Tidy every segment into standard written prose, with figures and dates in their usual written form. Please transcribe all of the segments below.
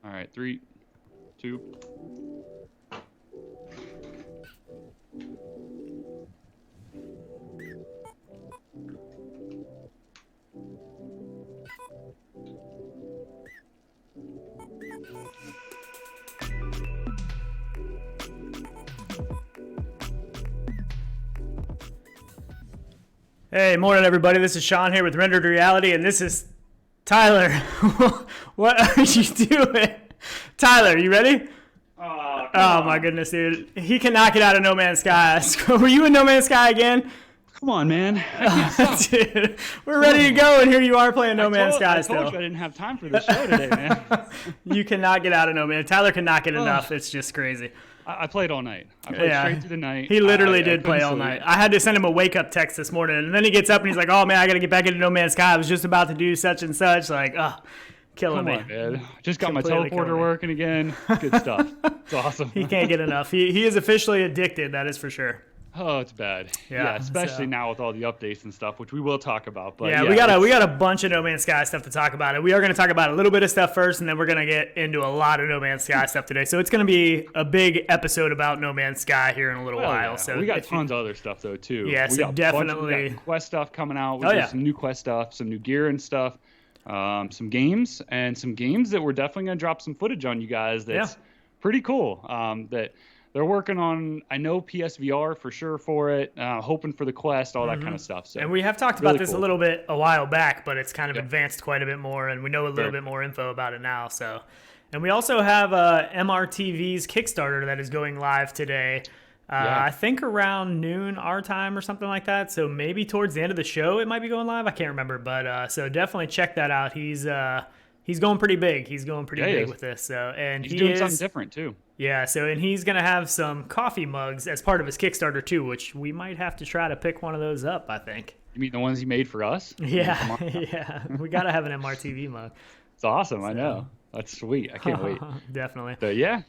All right, 3, 2. Hey, morning everybody. This is Sean here with Rendered Reality, and this is Tyler. What are you doing? Tyler, you ready? Oh my goodness, dude. He cannot get out of No Man's Sky. Were you in No Man's Sky again? Come on, man. I can't stop. Dude, we're ready to go, and here you are playing No Man's Sky I still. told you I didn't have time for this show today, man. You cannot get out of No Man. Tyler cannot get enough. It's just crazy. I played all night. I played straight through the night. He literally did play all night. I had to send him a wake-up text this morning, and then he gets up and he's like, oh, man, I got to get back into No Man's Sky. I was just about to do such and such. Like, killing me. Come on, man. Just got my Completely teleporter working again. Good stuff. It's awesome. He can't get enough. He is officially addicted, that is for sure. Oh, it's bad. Yeah, especially now with all the updates and stuff, which we will talk about. But yeah, we got a bunch of No Man's Sky stuff to talk about. And we are going to talk about a little bit of stuff first, and then we're going to get into a lot of No Man's Sky stuff today. So it's going to be a big episode about No Man's Sky here in a little while. Yeah. So we got tons of other stuff though too. Yeah, we got definitely. We got Quest stuff coming out. We got some new Quest stuff, some new gear and stuff, some games, and some games that we're definitely going to drop some footage on you guys. That's pretty cool. That. They're working on, I know, PSVR for sure for it, hoping for the Quest, all that kind of stuff. So, and we have talked about this a little bit a while back, but it's kind of advanced quite a bit more, and we know a little bit more info about it now. So, and we also have MRTV's Kickstarter that is going live today. I think around noon our time or something like that. So maybe towards the end of the show it might be going live. I can't remember, but so definitely check that out. He's going pretty big. He's going pretty big with this. So, and he's doing something different too. Yeah, so and he's going to have some coffee mugs as part of his Kickstarter too, which we might have to try to pick one of those up, I think. You mean the ones he made for us? Yeah, yeah. We got to have an MRTV mug. It's awesome, I know. That's sweet. I can't wait. Definitely. But yeah.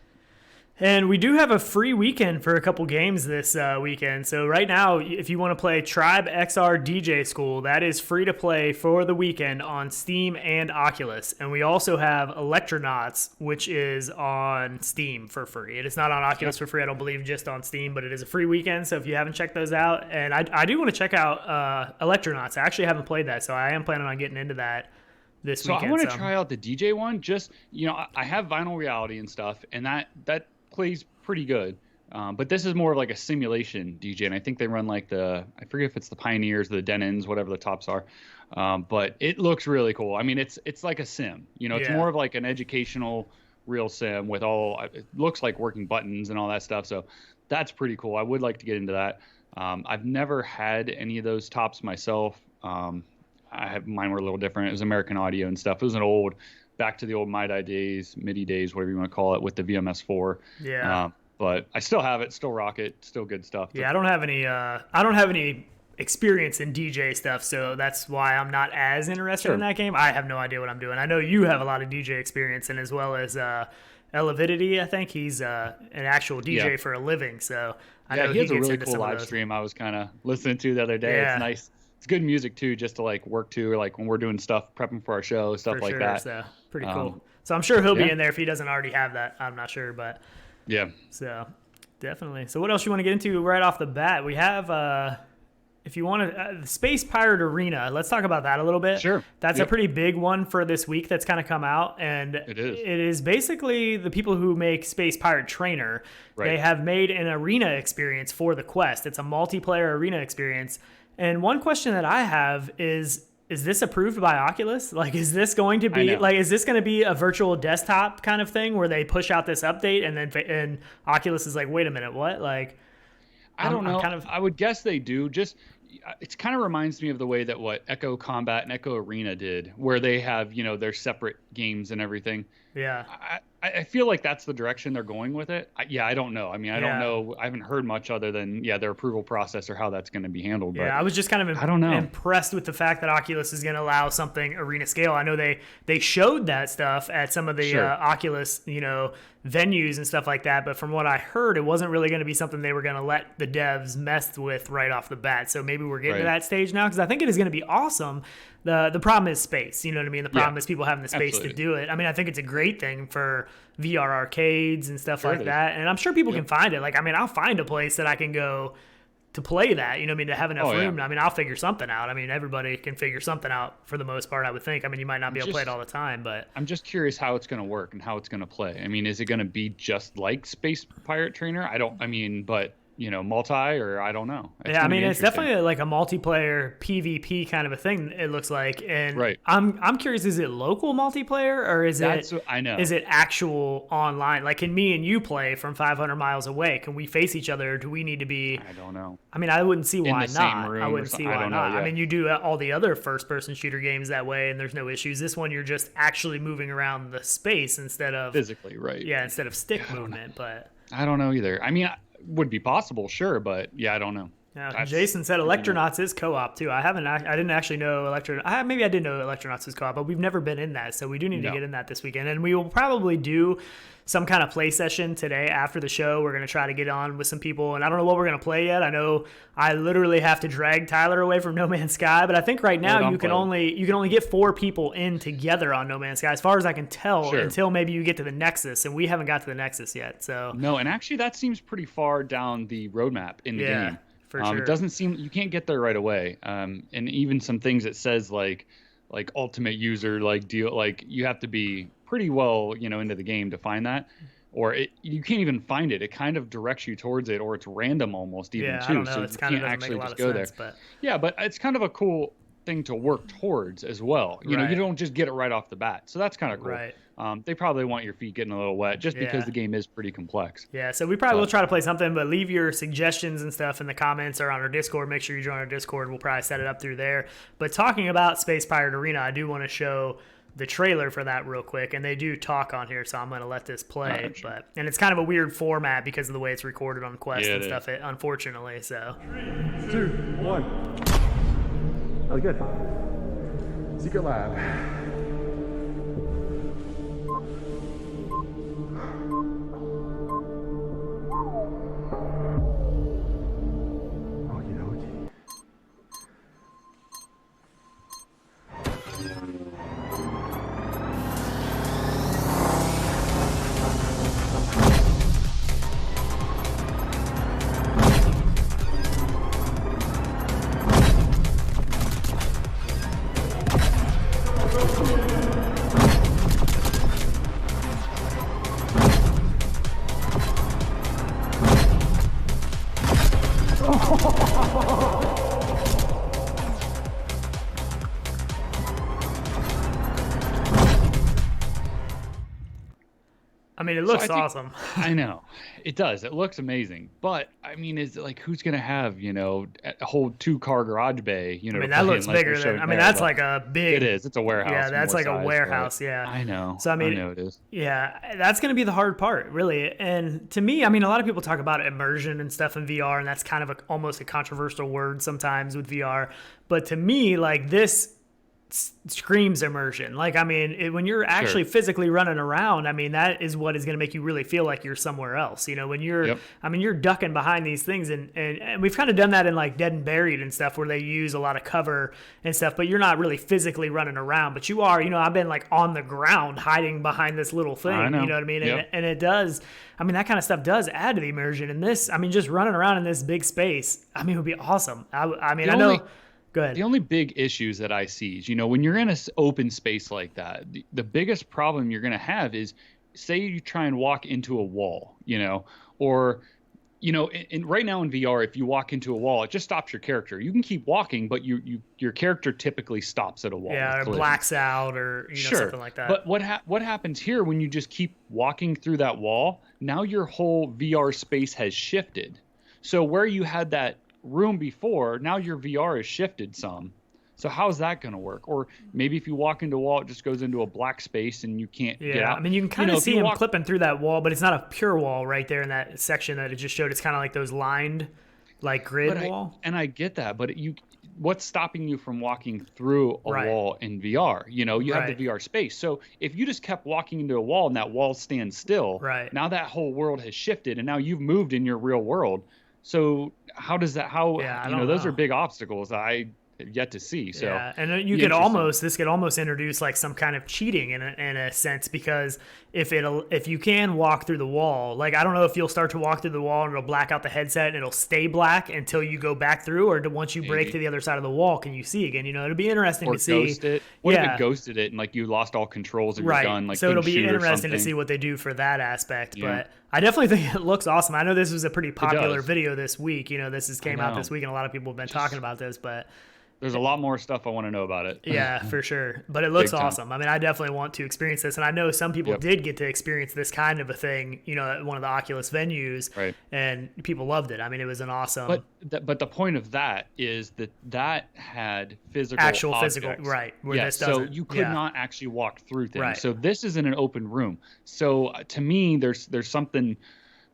And we do have a free weekend for a couple games this weekend. So right now, if you want to play Tribe XR DJ School, that is free to play for the weekend on Steam and Oculus. And we also have Eletronauts, which is on Steam for free. It is not on Oculus for free, I don't believe, just on Steam, but it is a free weekend. So if you haven't checked those out, and I do want to check out Eletronauts. I actually haven't played that, so I am planning on getting into that this weekend. So I want to try out the DJ one. Just, I have Vinyl Reality and stuff, and that plays pretty good, but this is more of like a simulation DJ, and I think they run like I forget if it's the Pioneers, the Denons, whatever the tops are, but it looks really cool. I mean, it's like a sim, it's more of like an educational real sim with it looks like working buttons and all that stuff, so that's pretty cool. I would like to get into that. I've never had any of those tops myself. Mine were a little different. It was American Audio and stuff. It was back to the old MIDI days, MIDI days, whatever you want to call it, with the VMS4. Yeah. But I still have it, still rock it, still good stuff. Yeah, I don't have any experience in DJ stuff, so that's why I'm not as interested in that game. I have no idea what I'm doing. I know you have a lot of DJ experience, and as well as Elevidity, I think he's an actual DJ for a living. So I know he has a really into cool live stream I was kind of listening to the other day. Yeah. It's nice. It's good music too, just to like work to, like when we're doing stuff, prepping for our show, stuff like that. So pretty cool. So I'm sure he'll be in there if he doesn't already have that. I'm not sure, but yeah. So definitely. So what else you want to get into right off the bat? We have, if you want to, the Space Pirate Arena. Let's talk about that a little bit. Sure. That's a pretty big one for this week that's kind of come out, and it is basically the people who make Space Pirate Trainer. Right. They have made an arena experience for the Quest. It's a multiplayer arena experience. And one question that I have is this approved by Oculus? Like, is this going to be is this going to be a virtual desktop kind of thing where they push out this update and Oculus is like, wait a minute, what? Like, I don't know. I would guess they do. Just it kind of reminds me of the way that what Echo Combat and Echo Arena did, where they have their separate games and everything. Yeah. I feel like that's the direction they're going with it. I don't know. I mean, I don't know. I haven't heard much other than, their approval process or how that's going to be handled. But I was just kind of impressed with the fact that Oculus is going to allow something arena scale. I know they showed that stuff at some of the Oculus, venues and stuff like that. But from what I heard, it wasn't really going to be something they were going to let the devs mess with right off the bat. So maybe we're getting to that stage now, because I think it is going to be awesome The problem is space. You know what I mean? The problem Yeah, is people having the space absolutely. to do it. I mean, I think it's a great thing for VR arcades and stuff Sure it like is. that. And I'm sure people Yep. can find it. Like, I mean, I'll find a place that I can go to play that, you know what I mean, to have enough Oh yeah. room. I mean, I'll figure something out. I mean, everybody can figure something out for the most part, I would think. I mean, you might not be able to play it all the time, but I'm just curious how it's going to work and how it's going to play. I mean, is it going to be just like Space Pirate Trainer? I mean, but multi, or I don't know. It's yeah, I gonna be mean, it's interesting. definitely like a multiplayer PvP kind of a thing. It looks like, and Right. I'm curious: is it local multiplayer or is That's what I know. is it actual online? Like, can me and you play from 500 miles away? Can we face each other? Or do we need to be? I don't know. I mean, I wouldn't see why the same not. room I or wouldn't see something. I why don't know, not. I yeah. mean, you do all the other first-person shooter games that way, and there's no issues. This one, you're just actually moving around the space instead of Physically, right? yeah, instead of stick movement. But I don't know either. I mean, would be possible, sure, but yeah, I don't know. Jason said Eletronauts is co-op too. I didn't actually know maybe I did know Eletronauts is co-op, but we've never been in that, so we do need to get in that this weekend. And we will probably do some kind of play session today after the show. We're going to try to get on with some people, and I don't know what we're going to play yet. I know I literally have to drag Tyler away from No Man's Sky, but I think right now you can only get 4 people in together on No Man's Sky, as far as I can tell, until maybe you get to the Nexus, and we haven't got to the Nexus yet. So no, and actually that seems pretty far down the roadmap in the game. For sure. It doesn't seem you can't get there right away. And even some things it says like ultimate user deal, like you have to be pretty well into the game to find that, or you can't even find it. It kind of directs you towards it, or it's random almost even too. I don't know. So it's you kind can't of actually make a lot just of go sense, there. but Yeah, but it's kind of a cool thing to work towards as well. You know, you Right. don't just get it right off the bat. So that's kind of cool. Right. They probably want your feet getting a little wet just because Yeah. the game is pretty complex. Yeah, so we probably will try to play something, but leave your suggestions and stuff in the comments or on our Discord. Make sure you join our Discord. We'll probably set it up through there. But talking about Space Pirate Arena, I do want to show the trailer for that real quick, and they do talk on here, so I'm going to let this play. Sure. And it's kind of a weird format because of the way it's recorded on Quest Yeah, and it stuff, unfortunately. So 3, 2, 1. Really good. Secret lab. Okie dokie. I mean, it looks I think- awesome. I know it does. It looks amazing, but I mean, is it like who's gonna have a whole 2-car garage bay? I mean, that looks bigger than. I mean, that's like a big. It is. It's a warehouse. Yeah, that's more like a size, warehouse. but Yeah. I know. So I mean, know it is. Yeah, that's going to be the hard part, really. And to me, I mean, a lot of people talk about immersion and stuff in VR, and that's kind of almost a controversial word sometimes with VR. But to me, like this screams immersion. Like, I mean, when you're actually physically running around, I mean, that is what is going to make you really feel like you're somewhere else. You know, when you're, I mean, you're ducking behind these things, and we've kind of done that in like Dead and Buried and stuff, where they use a lot of cover and stuff, but you're not really physically running around. But you are, I've been like on the ground hiding behind this little thing. I know. You know what I mean? Yep. And it does. I mean, that kind of stuff does add to the immersion. And this, I mean, just running around in this big space, I mean, it would be awesome. I mean, I know. Go ahead. The only big issues that I see is, when you're in an open space like that, the biggest problem you're going to have is, say you try and walk into a wall, or, right now in VR, if you walk into a wall, it just stops your character. You can keep walking, but your character typically stops at a wall. Yeah, or blacks out, or something like that. But what happens here when you just keep walking through that wall? Now your whole VR space has shifted. So where you had that room before, now your VR is shifted some. So how's that going to work? Or maybe if you walk into a wall, it just goes into a black space and you can't get out. I mean, you can kind of see him clipping through that wall, but it's not a pure wall right there in that section that it just showed. It's kind of like those lined, like grid wall. I get that, but what's stopping you from walking through a wall in VR? You have the VR space. So if you just kept walking into a wall and that wall stands still, now that whole world has shifted and now you've moved in your real world. So how does that, those are big obstacles. I yet to see. So yeah, and this could almost introduce like some kind of cheating in a sense, because if you can walk through the wall, like I don't know if you'll start to walk through the wall and it'll black out the headset and it'll stay black until you go back through, or once you break to the other side of the wall, can you see again? It'll be interesting to see. Ghost it. What if it ghosted it and like you lost all controls of your gun? Like, so it'll be interesting to see what they do for that aspect. But I definitely think it looks awesome. I know this was a pretty popular video this week. This came out this week and a lot of people have been talking about this, but there's a lot more stuff I want to know about it. Yeah, for sure. But it looks awesome. I mean, I definitely want to experience this. And I know some people did get to experience this kind of a thing, at one of the Oculus venues. Right. And people loved it. I mean, it was an awesome. But the point of that is that had physical objects. Right. Where this doesn't. So you could not actually walk through things. Right. So this is in an open room. So to me, there's something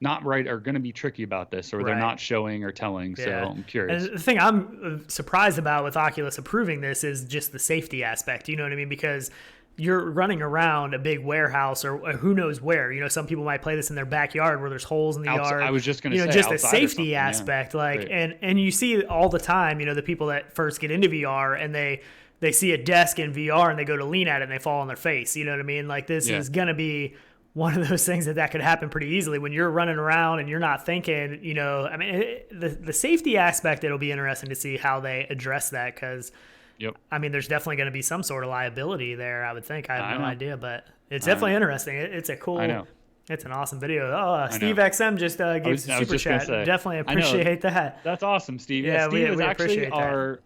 not right or going to be tricky about this, or they're not showing or telling. So I'm curious. And the thing I'm surprised about with Oculus approving this is just the safety aspect. You know what I mean? Because you're running around a big warehouse or who knows where. Some people might play this in their backyard where there's holes in the yard. I was just going to say, just the safety aspect. And you see all the time, the people that first get into VR and they see a desk in VR and they go to lean at it and they fall on their face. You know what I mean? Like this is going to be one of those things that could happen pretty easily when you're running around and you're not thinking, I mean, the safety aspect, it'll be interesting to see how they address that. Cause I mean, there's definitely going to be some sort of liability there. I would think. I have no idea, but it's definitely interesting. It's a cool, it's an awesome video. Oh, Steve XM just gives a super chat. Definitely appreciate that. That's awesome, Steve. Yeah, Steve is actually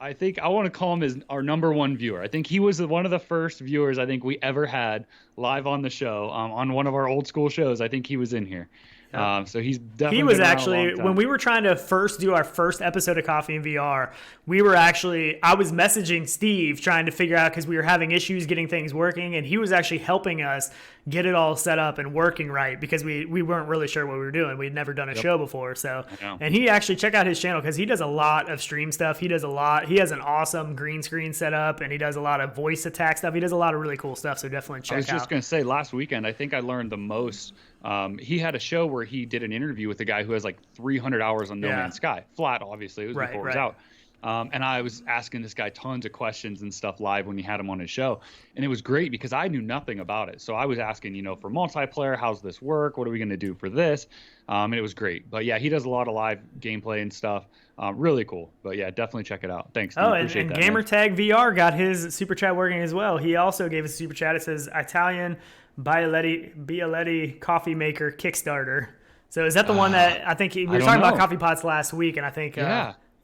I think I want to call him as our number 1 viewer. I think he was one of the first viewers I think we ever had live on the show, on one of our old school shows. I think he was in here. So he's definitely. He was actually, when we were trying to first do our first episode of Coffee in VR, I was messaging Steve trying to figure out, because we were having issues getting things working, and he was actually helping us get it all set up and working right, because we weren't really sure what we were doing. We'd never done a show before. So, and he actually, check out his channel, because he does a lot of stream stuff. He has an awesome green screen setup, and he does a lot of voice attack stuff. He does a lot of really cool stuff. So definitely check out. I was just going to say, last weekend, I think I learned the most. He had a show where he did an interview with a guy who has like 300 hours on No Man's Sky. Flat, obviously. It was before it was out. And I was asking this guy tons of questions and stuff live when he had him on his show. And it was great because I knew nothing about it. So I was asking, for multiplayer, how's this work? What are we going to do for this? And it was great. But yeah, he does a lot of live gameplay and stuff. Really cool. But yeah, definitely check it out. Thanks, Steve. And Gamertag VR got his super chat working as well. He also gave us a super chat. It says Italian Bialetti coffee maker Kickstarter. So is that the one that I think we were talking about coffee pots last week, and I think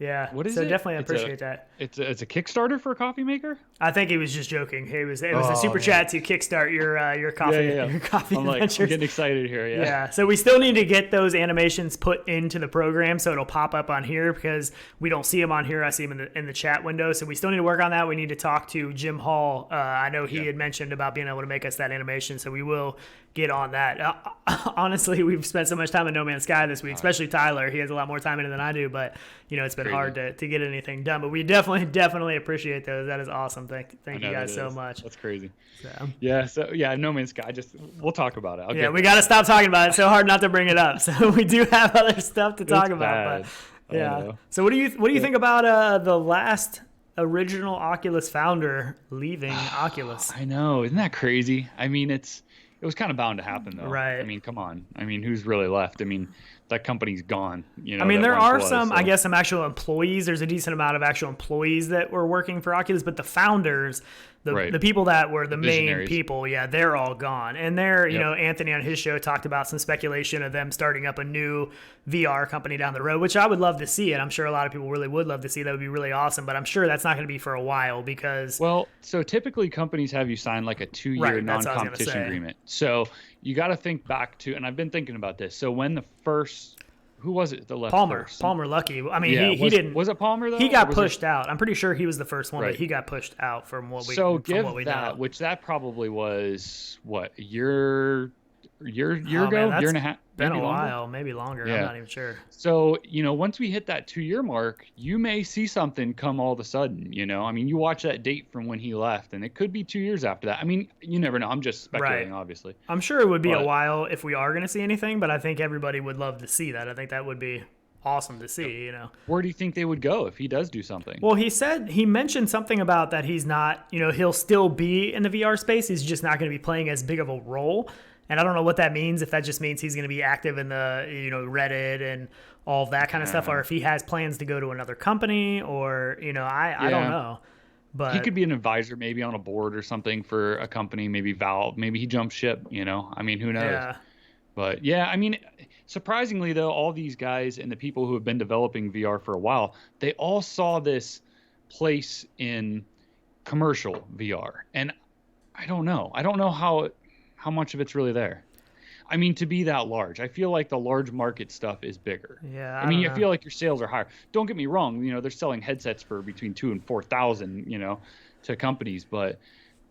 yeah. What is it? So definitely appreciate that. It's a Kickstarter for a coffee maker? I think he was just joking. It was a super chat to kickstart your coffee your coffee adventures. I'm getting excited here. Yeah. So we still need to get those animations put into the program so it'll pop up on here, because we don't see them on here. I see them in the chat window. So we still need to work on that. We need to talk to Jim Hall. I know he had mentioned about being able to make us that animation, so we will get on that. Honestly, we've spent so much time in No Man's Sky this week, especially Tyler. He has a lot more time in it than I do, but it's been hard to get anything done. But we definitely appreciate those. That is awesome. Thank you guys so much. That's crazy. So No Man's Sky. We'll talk about it. We got to stop talking about it. It's so hard not to bring it up. So we do have other stuff to talk about. But So what do you think about the last original Oculus founder leaving Oculus? I know, isn't that crazy? I mean, it was kind of bound to happen, though. Right. I mean, come on. I mean, who's really left? I mean, that company's gone. I mean, there are some actual employees. There's a decent amount of actual employees that were working for Oculus, but the founders, the people that were the main people, they're all gone. And Anthony on his show talked about some speculation of them starting up a new VR company down the road, which I would love to see. And I'm sure a lot of people really would love to see. That would be really awesome. But I'm sure that's not going to be for a while, because... Well, so typically companies have you sign like a 2-year non-competition agreement. So you got to think back to, and I've been thinking about this. So when the first... Who was it that left first? Palmer Luckey. I mean, he didn't... Was it Palmer, though? He got pushed out. I'm pretty sure he was the first one, but he got pushed out from what we know. So give that, which that probably was, what, a year ago? Year and a half? Been a while, maybe longer. I'm not even sure. So, once we hit that 2-year mark, you may see something come all of a sudden, I mean, you watch that date from when he left, and it could be 2 years after that. I mean, you never know. I'm just speculating, obviously. I'm sure it would be a while if we are going to see anything, but I think everybody would love to see that. I think that would be awesome to see, you know. Where do you think they would go if he does do something? Well, he mentioned something about that he's not, you know, he'll still be in the VR space. He's just not going to be playing as big of a role. And I don't know what that means, if that just means he's going to be active in the, you know, Reddit and all of that kind of stuff, or if he has plans to go to another company, or, you know, I don't know. But he could be an advisor, maybe on a board or something for a company, maybe Valve, maybe he jumped ship, you know, I mean, who knows? Yeah. But yeah, I mean, surprisingly though, all these guys and the people who have been developing VR for a while, they all saw this place in commercial VR. And I don't know how much of it's really there. I mean, to be that large, I feel like the large market stuff is bigger. Yeah. I mean, I feel like your sales are higher. Don't get me wrong. You know, they're selling headsets for between 2,000 and 4,000, you know, to companies, but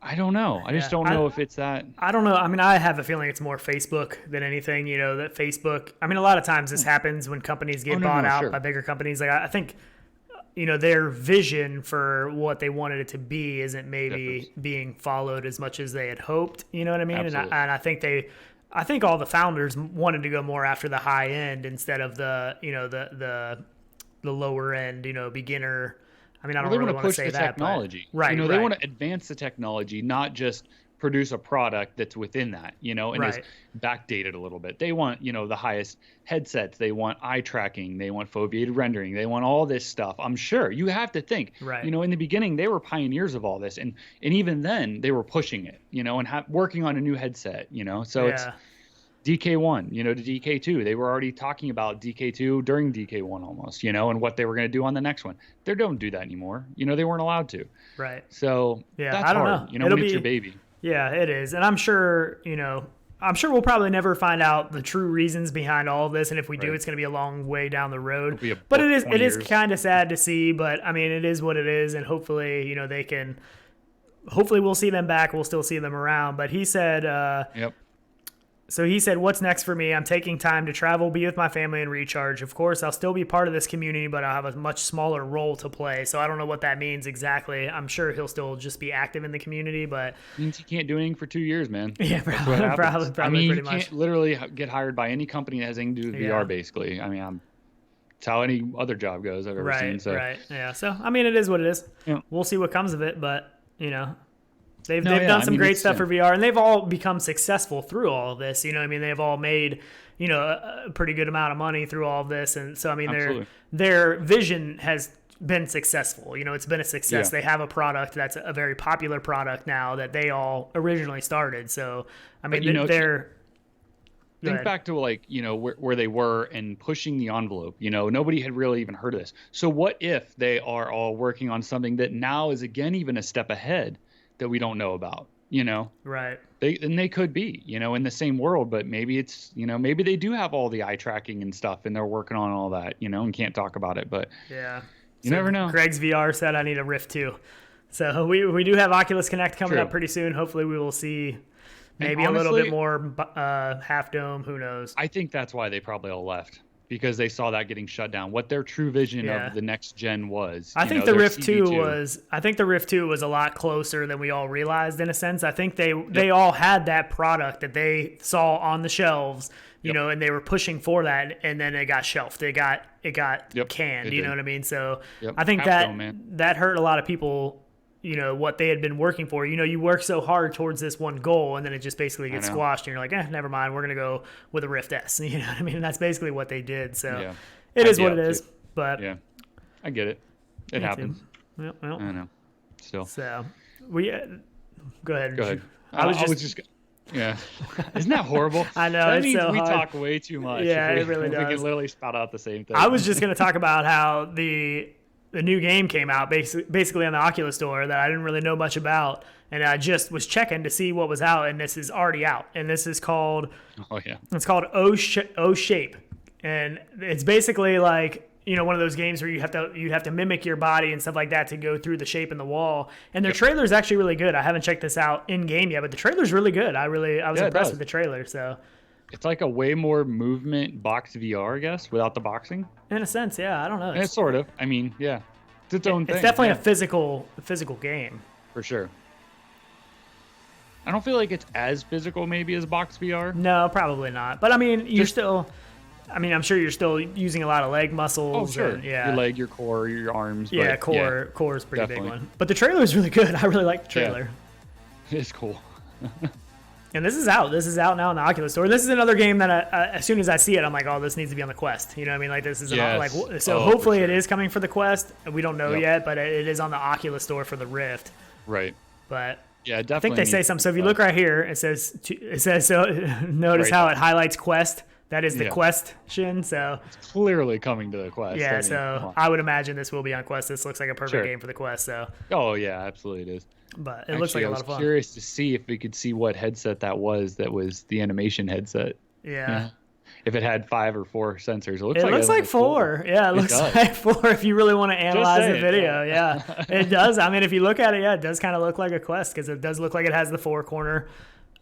I don't know. I just don't know if it's that. I don't know. I mean, I have a feeling it's more Facebook than anything, you know, that Facebook, I mean, a lot of times this happens when companies get bought out by bigger companies. Like, I think, you know, their vision for what they wanted it to be isn't maybe being followed as much as they had hoped. You know what I mean? Absolutely. And I think all the founders wanted to go more after the high end instead of the, you know, the lower end, you know, beginner. I mean, I don't really want to say that. Technology. But, right. You know, they want to advance the technology, not just produce a product that's within that, you know, and is backdated a little bit. They want, you know, the highest headsets. They want eye tracking. They want foveated rendering. They want all this stuff. I'm sure you have to think, you know, in the beginning, they were pioneers of all this. And even then they were pushing it, you know, and working on a new headset, you know, so it's DK1, you know, to DK2. They were already talking about DK2 during DK1 almost, you know, and what they were going to do on the next one. They don't do that anymore. You know, they weren't allowed to. Right. So that's I don't hard, know. You know, when it's your baby. Yeah, it is. And I'm sure, you know, we'll probably never find out the true reasons behind all of this. And if we do, it's going to be a long way down the road. But it is kind of sad to see. But I mean, it is what it is. And hopefully, you know, hopefully we'll see them back. We'll still see them around. But he said, So he said, what's next for me? I'm taking time to travel, be with my family, and recharge. Of course, I'll still be part of this community, but I'll have a much smaller role to play. So I don't know what that means exactly. I'm sure he'll still just be active in the community, but... It means he can't do anything for 2 years, man. Yeah, probably I mean, pretty you can't literally get hired by any company that has anything to do with VR, basically. I mean, it's how any other job goes I've ever seen. So. Right, yeah. So, I mean, it is what it is. Yeah. We'll see what comes of it, but, you know... They've done some great stuff for VR, and they've all become successful through all of this. You know, I mean, they've all made, you know, a pretty good amount of money through all of this, and so I mean, their vision has been successful. You know, it's been a success. They have a product that's a very popular product now that they all originally started. So, I mean, they're. Think back to, like, you know, where they were and pushing the envelope. You know, nobody had really even heard of this. So what if they are all working on something that now is again even a step ahead that we don't know about, you know? Right. They could be, you know, in the same world, but maybe it's, you know, maybe they do have all the eye tracking and stuff and they're working on all that, you know, and can't talk about it, but you never know. Greg's VR said I need a Rift 2. So we do have Oculus Connect coming up pretty soon. Hopefully we will see maybe honestly, a little bit more Half Dome, who knows? I think that's why they probably all left. Because they saw that getting shut down. What their true vision of the next gen was. I think the Rift 2 was a lot closer than we all realized in a sense. I think they all had that product that they saw on the shelves, you know, and they were pushing for that, and then it got shelved. It got canned, you know what I mean? So I think that hurt a lot of people. You know, what they had been working for. You know, you work so hard towards this one goal, and then it just basically gets squashed, and you're like, never mind, we're going to go with a Rift S. You know what I mean? And that's basically what they did. So it is what it is. But yeah, I get it. It happens. Well, I know. Still. So we go ahead. Go ahead. I was just Isn't that horrible? I know. That it's means so we hard. talk way too much. Yeah, it really does. We can literally spout out the same thing. I was just going to talk about how the new game came out basically on the Oculus Store that I didn't really know much about, and I just was checking to see what was out, and this is already out, and this is called it's called O Shape, and it's basically like, you know, one of those games where you have to mimic your body and stuff like that to go through the shape in the wall. And their trailer is actually really good. I haven't checked this out in game yet, but the trailer's really good. I was impressed with the trailer. So it's like a way more movement box VR, I guess, without the boxing. In a sense, yeah. I don't know. It's sort of. I mean, yeah, it's its own thing. It's definitely a physical game for sure. I don't feel like it's as physical maybe as box VR. No, probably not. But I mean, you're still. I mean, I'm sure you're still using a lot of leg muscles. Oh, sure. And, yeah. Your leg, your core, your arms. Yeah, but, core is a pretty definitely. big one. But the trailer is really good. I really like the trailer. Yeah. It's cool. And this is out. This is out now in the Oculus Store. This is another game that as soon as I see it, I'm like, oh, this needs to be on the Quest. You know what I mean? Like this is Yes. hopefully it is coming for the Quest. We don't know Yep. yet, but it is on the Oculus Store for the Rift. Right. But Yeah, definitely. I think they say something. So if you look right here, it says so. Notice Right. how it highlights Quest. That is the Yeah. question. So It's clearly coming to the Quest. yeah, I mean, come so on. I would imagine this will be on Quest. This looks like a perfect Sure. game for the Quest. So, Oh yeah, absolutely it is. but it looks like a lot of I was fun. curious to see if we could see what headset that was. That was the animation headset. Yeah. If it had 5 or 4 sensors, it looks It like looks like 4. Yeah, it looks does. like 4 if you really want to analyze the saying, video. Yeah, it does. I mean, if you look at it, yeah, it does kind of look like a Quest because it does look like it has the 4-corner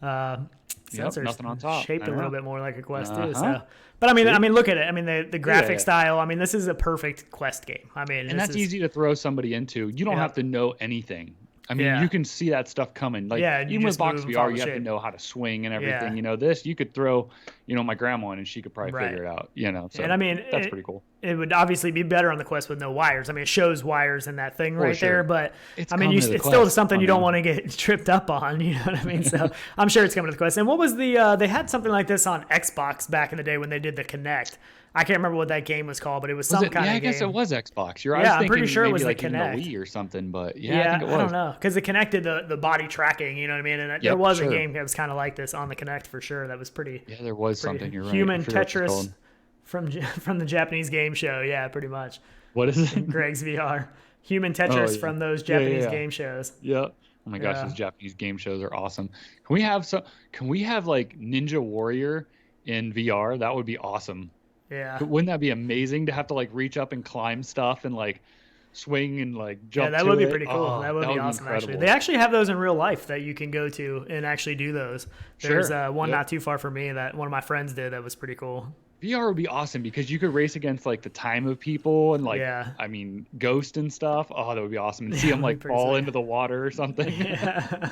sensors. nothing on top. Shaped I a know. little bit more like a Quest too. Uh-huh. So, but I mean, See? look at it. I mean, the graphic yeah. style. I mean, this is a perfect Quest game. I mean, And that's easy to throw somebody into. You don't Yeah. have to know anything. I mean, Yeah. you can see that stuff coming. Like Yeah, you even with just Box move and VR, follow you have shape. to know how to swing and everything. Yeah. You know, this you could throw, my grandma in and she could probably Right. figure it out. You know, so And I mean, that's pretty cool. It would obviously be better on the Quest with no wires. I mean, it shows wires in that thing right sure. there, but It's I mean, coming to the it's still Quest. something I you don't mean- want to get tripped up on. You know what I mean? So I'm sure it's coming to the Quest. And what was the? They had something like this on Xbox back in the day when they did the Kinect. I can't remember what that game was called, but it was some kind of I game. guess it was Xbox. I Yeah, was I'm thinking pretty sure it maybe was the like even the Kinect. Wii or something, but Yeah, I think it was. I don't know because it connected the body tracking. You know what I mean? And there Yep, was a sure. game that was kind of like this on the Kinect for sure. That was pretty. Yeah, there was pretty something. You're right. I Human forget what it's Tetris called. from the Japanese game show. Yeah, pretty much. What is it? Greg's VR. Human Tetris yeah. from those Yeah, Japanese yeah. game shows. Yeah. Oh my gosh, Yeah. those Japanese game shows are awesome. Can we have like Ninja Warrior in VR? That would be awesome. Yeah. Wouldn't that be amazing to have to like reach up and climb stuff and like swing and like jump? Yeah, that to would be it? pretty cool. Oh, that would be awesome, actually. incredible. They actually have those in real life that you can go to and actually do those. There's Sure. one Yep. not too far from me that one of my friends did that was pretty cool. VR would be awesome because you could race against like the time of people and like Yeah. I mean Ghost and stuff. Oh, that would be awesome. And see them like pretty fall sweet. into the water or something. Yeah.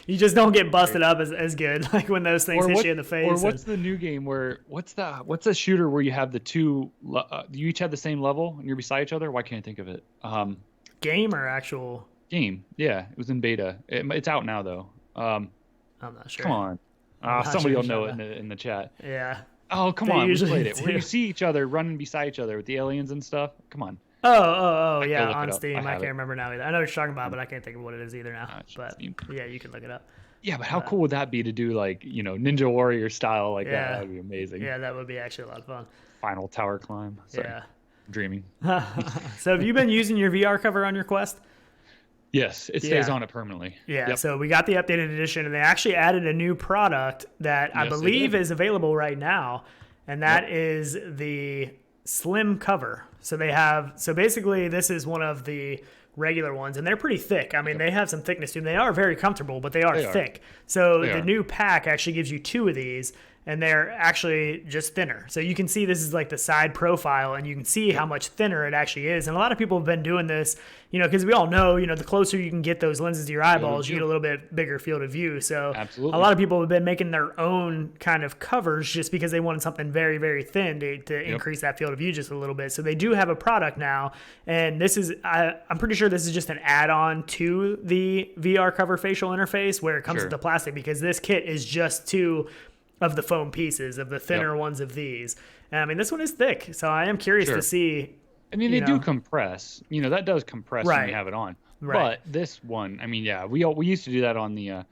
You just don't get busted up as good like when those things hit you in the face. Or what's the new game where what's the shooter where you have the two you each have the same level and you're beside each other? Why can't I think of it? game or actual? Game. Yeah, it was in beta. It's out now though. I'm not sure. Come on. not Somebody sure, will know Shana. it in the chat. Yeah. Oh, come They on. We usually played it. Where do. you see each other running beside each other with the aliens and stuff. Come on. Oh, can yeah, look it on up. Steam. I I have can't it. remember now either. I know what you're talking about, but I can't think of what it is either now. it's But Steam. yeah, you can look it up. Yeah, but how cool would that be to do like, Ninja Warrior style like that? Yeah. That would be amazing. Yeah, that would be actually a lot of fun. Final tower climb. Sorry, Yeah. I'm dreaming. So have you been using your VR cover on your Quest? Yes, it stays Yeah. on it permanently. Yeah, Yep. so we got the updated edition, and they actually added a new product that I Yes, they believe did. is available right now, and that is the slim cover. So basically this is one of the regular ones, and they're pretty thick. I mean, they have some thickness to them. They are very comfortable, but they are They are. thick. So They the are. new pack actually gives you 2 of these, and they're actually just thinner. So you can see this is like the side profile, and you can see how much thinner it actually is. And a lot of people have been doing this, because we all know, the closer you can get those lenses to your eyeballs, you get a little bit bigger field of view. So Absolutely. a lot of people have been making their own kind of covers just because they wanted something very, very thin to increase that field of view just a little bit. So they do have a product now, and this is, I'm pretty sure this is just an add-on to the VR cover facial interface where it comes Sure. with the plastic, because this kit is just 2 of the foam pieces, of the thinner Yep. ones of these. And I mean, this one is thick, so I am curious Sure. to see. I mean, they do compress. That does compress when Right. you have it on. Right. But this one, I mean, yeah, we used to do that on the.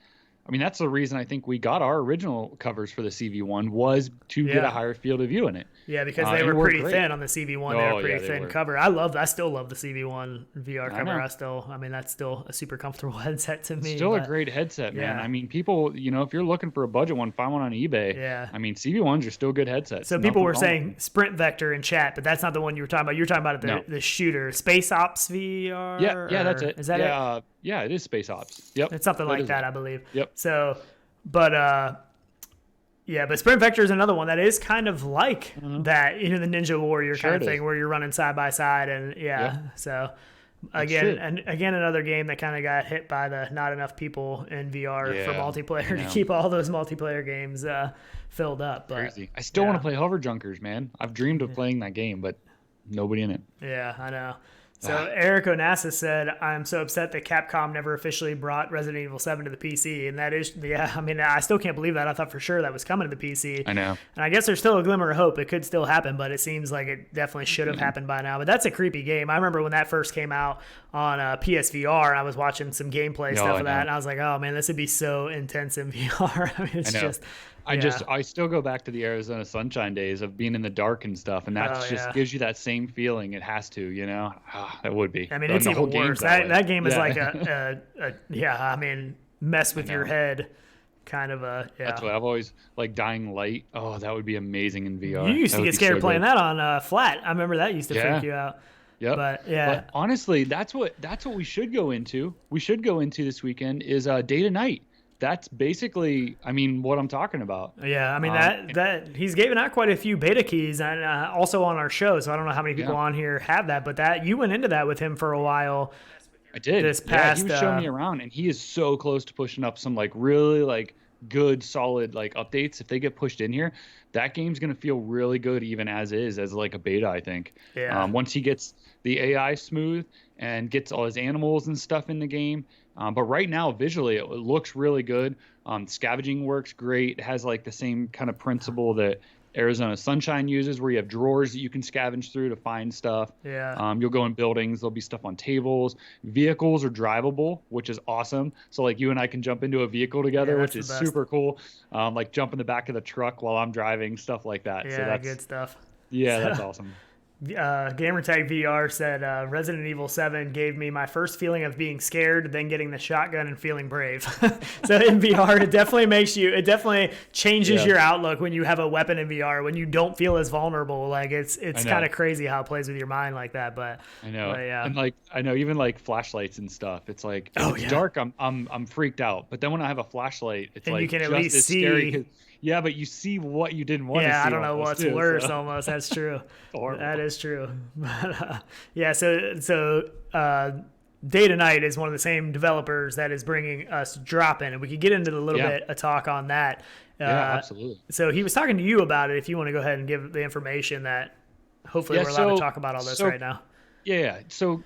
I mean, that's the reason I think we got our original covers for the CV1 was to get Yeah. a higher field of view in it. Yeah, because they and were it worked pretty great. thin on the CV1. They Oh, were pretty yeah, they thin were. cover. I still love the CV1 VR I cover. know. I mean, that's still a super comfortable headset to me. Still a but- great headset, man. yeah. I mean, people, if you're looking for a budget one, find one on eBay. Yeah. I mean, CV1s are still good headsets. So people Nothing were wrong saying with them. Sprint Vector in chat, but that's not the one you were talking about. You were talking about No. the shooter, Space Ops VR. Yeah, that's it. Is that it? Yeah, it is Space Ops. Yep. It's something like is that, it. I believe. Yep. So, but but Sprint Vector is another one that is kind of like that, the Ninja Warrior Sure kind of it thing is. where you're running side by side, and Yep. so. Again, another game that kind of got hit by the not enough people in VR for multiplayer to keep all those multiplayer games filled up. But crazy. I still want to play Hover Junkers, man. I've dreamed of playing that game, but nobody in it. Yeah, I know. So Eric Onassis said, "I'm so upset that Capcom never officially brought Resident Evil 7 to the PC." And that is, I mean, I still can't believe that. I thought for sure that was coming to the PC. I know. And I guess there's still a glimmer of hope. It could still happen, but it seems like it definitely should have happened by now. But that's a creepy game. I remember when that first came out on PSVR, I was watching some gameplay stuff of that, and I was like, oh man, this would be so intense in VR. I mean, it's just... I still go back to the Arizona Sunshine days of being in the dark and stuff, and that gives you that same feeling. It has to, you know. That would be. I mean, it's even worse. That game is like I mean, mess with your head, kind of a. Yeah. That's what I've always like. Dying Light. Oh, that would be amazing in VR. You used to get scared playing that on flat. I remember that used to freak you out. Yep. But honestly, that's what we should go into. We should go into this weekend is day to night. That's basically, I mean, what I'm talking about. Yeah, I mean, that he's given out quite a few beta keys, and also on our show, so I don't know how many people on here have that, but that you went into that with him for a while. I did. This past, he was showing me around, and he is so close to pushing up some, like, really, like, good, solid, like, updates. If they get pushed in here, that game's going to feel really good even as like, a beta, I think. Yeah. Once he gets the AI smooth and gets all his animals and stuff in the game. But right now, visually, it looks really good. Scavenging works great. It has like the same kind of principle that Arizona Sunshine uses, where you have drawers that you can scavenge through to find stuff. Yeah. You'll go in buildings. There'll be stuff on tables. Vehicles are drivable, which is awesome. So like you and I can jump into a vekicle together, which is super cool. Like jump in the back of the truck while I'm driving, stuff like that. Yeah, so that's good stuff. Yeah, that's awesome. Gamertag VR said Resident Evil 7 gave me my first feeling of being scared, then getting the shotgun and feeling brave. So in VR, it definitely changes your outlook when you have a weapon in VR, when you don't feel as vulnerable. Like it's kind of crazy how it plays with your mind like that. But I know, yeah. And like I know, even like flashlights and stuff. It's like if it's dark, I'm freaked out. But then when I have a flashlight, it's and like you can at just least as see. scary. Yeah, but you see what you didn't want to see. Yeah, I don't know what's too, worse. So. Almost, that's true. That is true. But, yeah, so Day to Night is one of the same developers that is bringing us Drop-In, and we could get into a little bit of talk on that. Yeah, absolutely. So he was talking to you about it. If you want to go ahead and give the information that hopefully we're allowed to talk about all this right now. Yeah. So,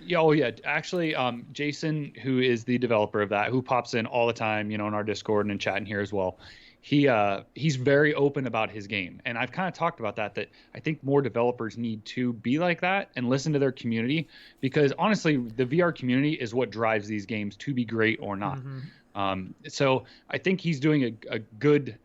actually, Jason, who is the developer of that, who pops in all the time, in our Discord and in chat in here as well. He's very open about his game. And I've kind of talked about that I think more developers need to be like that and listen to their community, because honestly, the VR community is what drives these games to be great or not. Mm-hmm. So I think he's doing a good,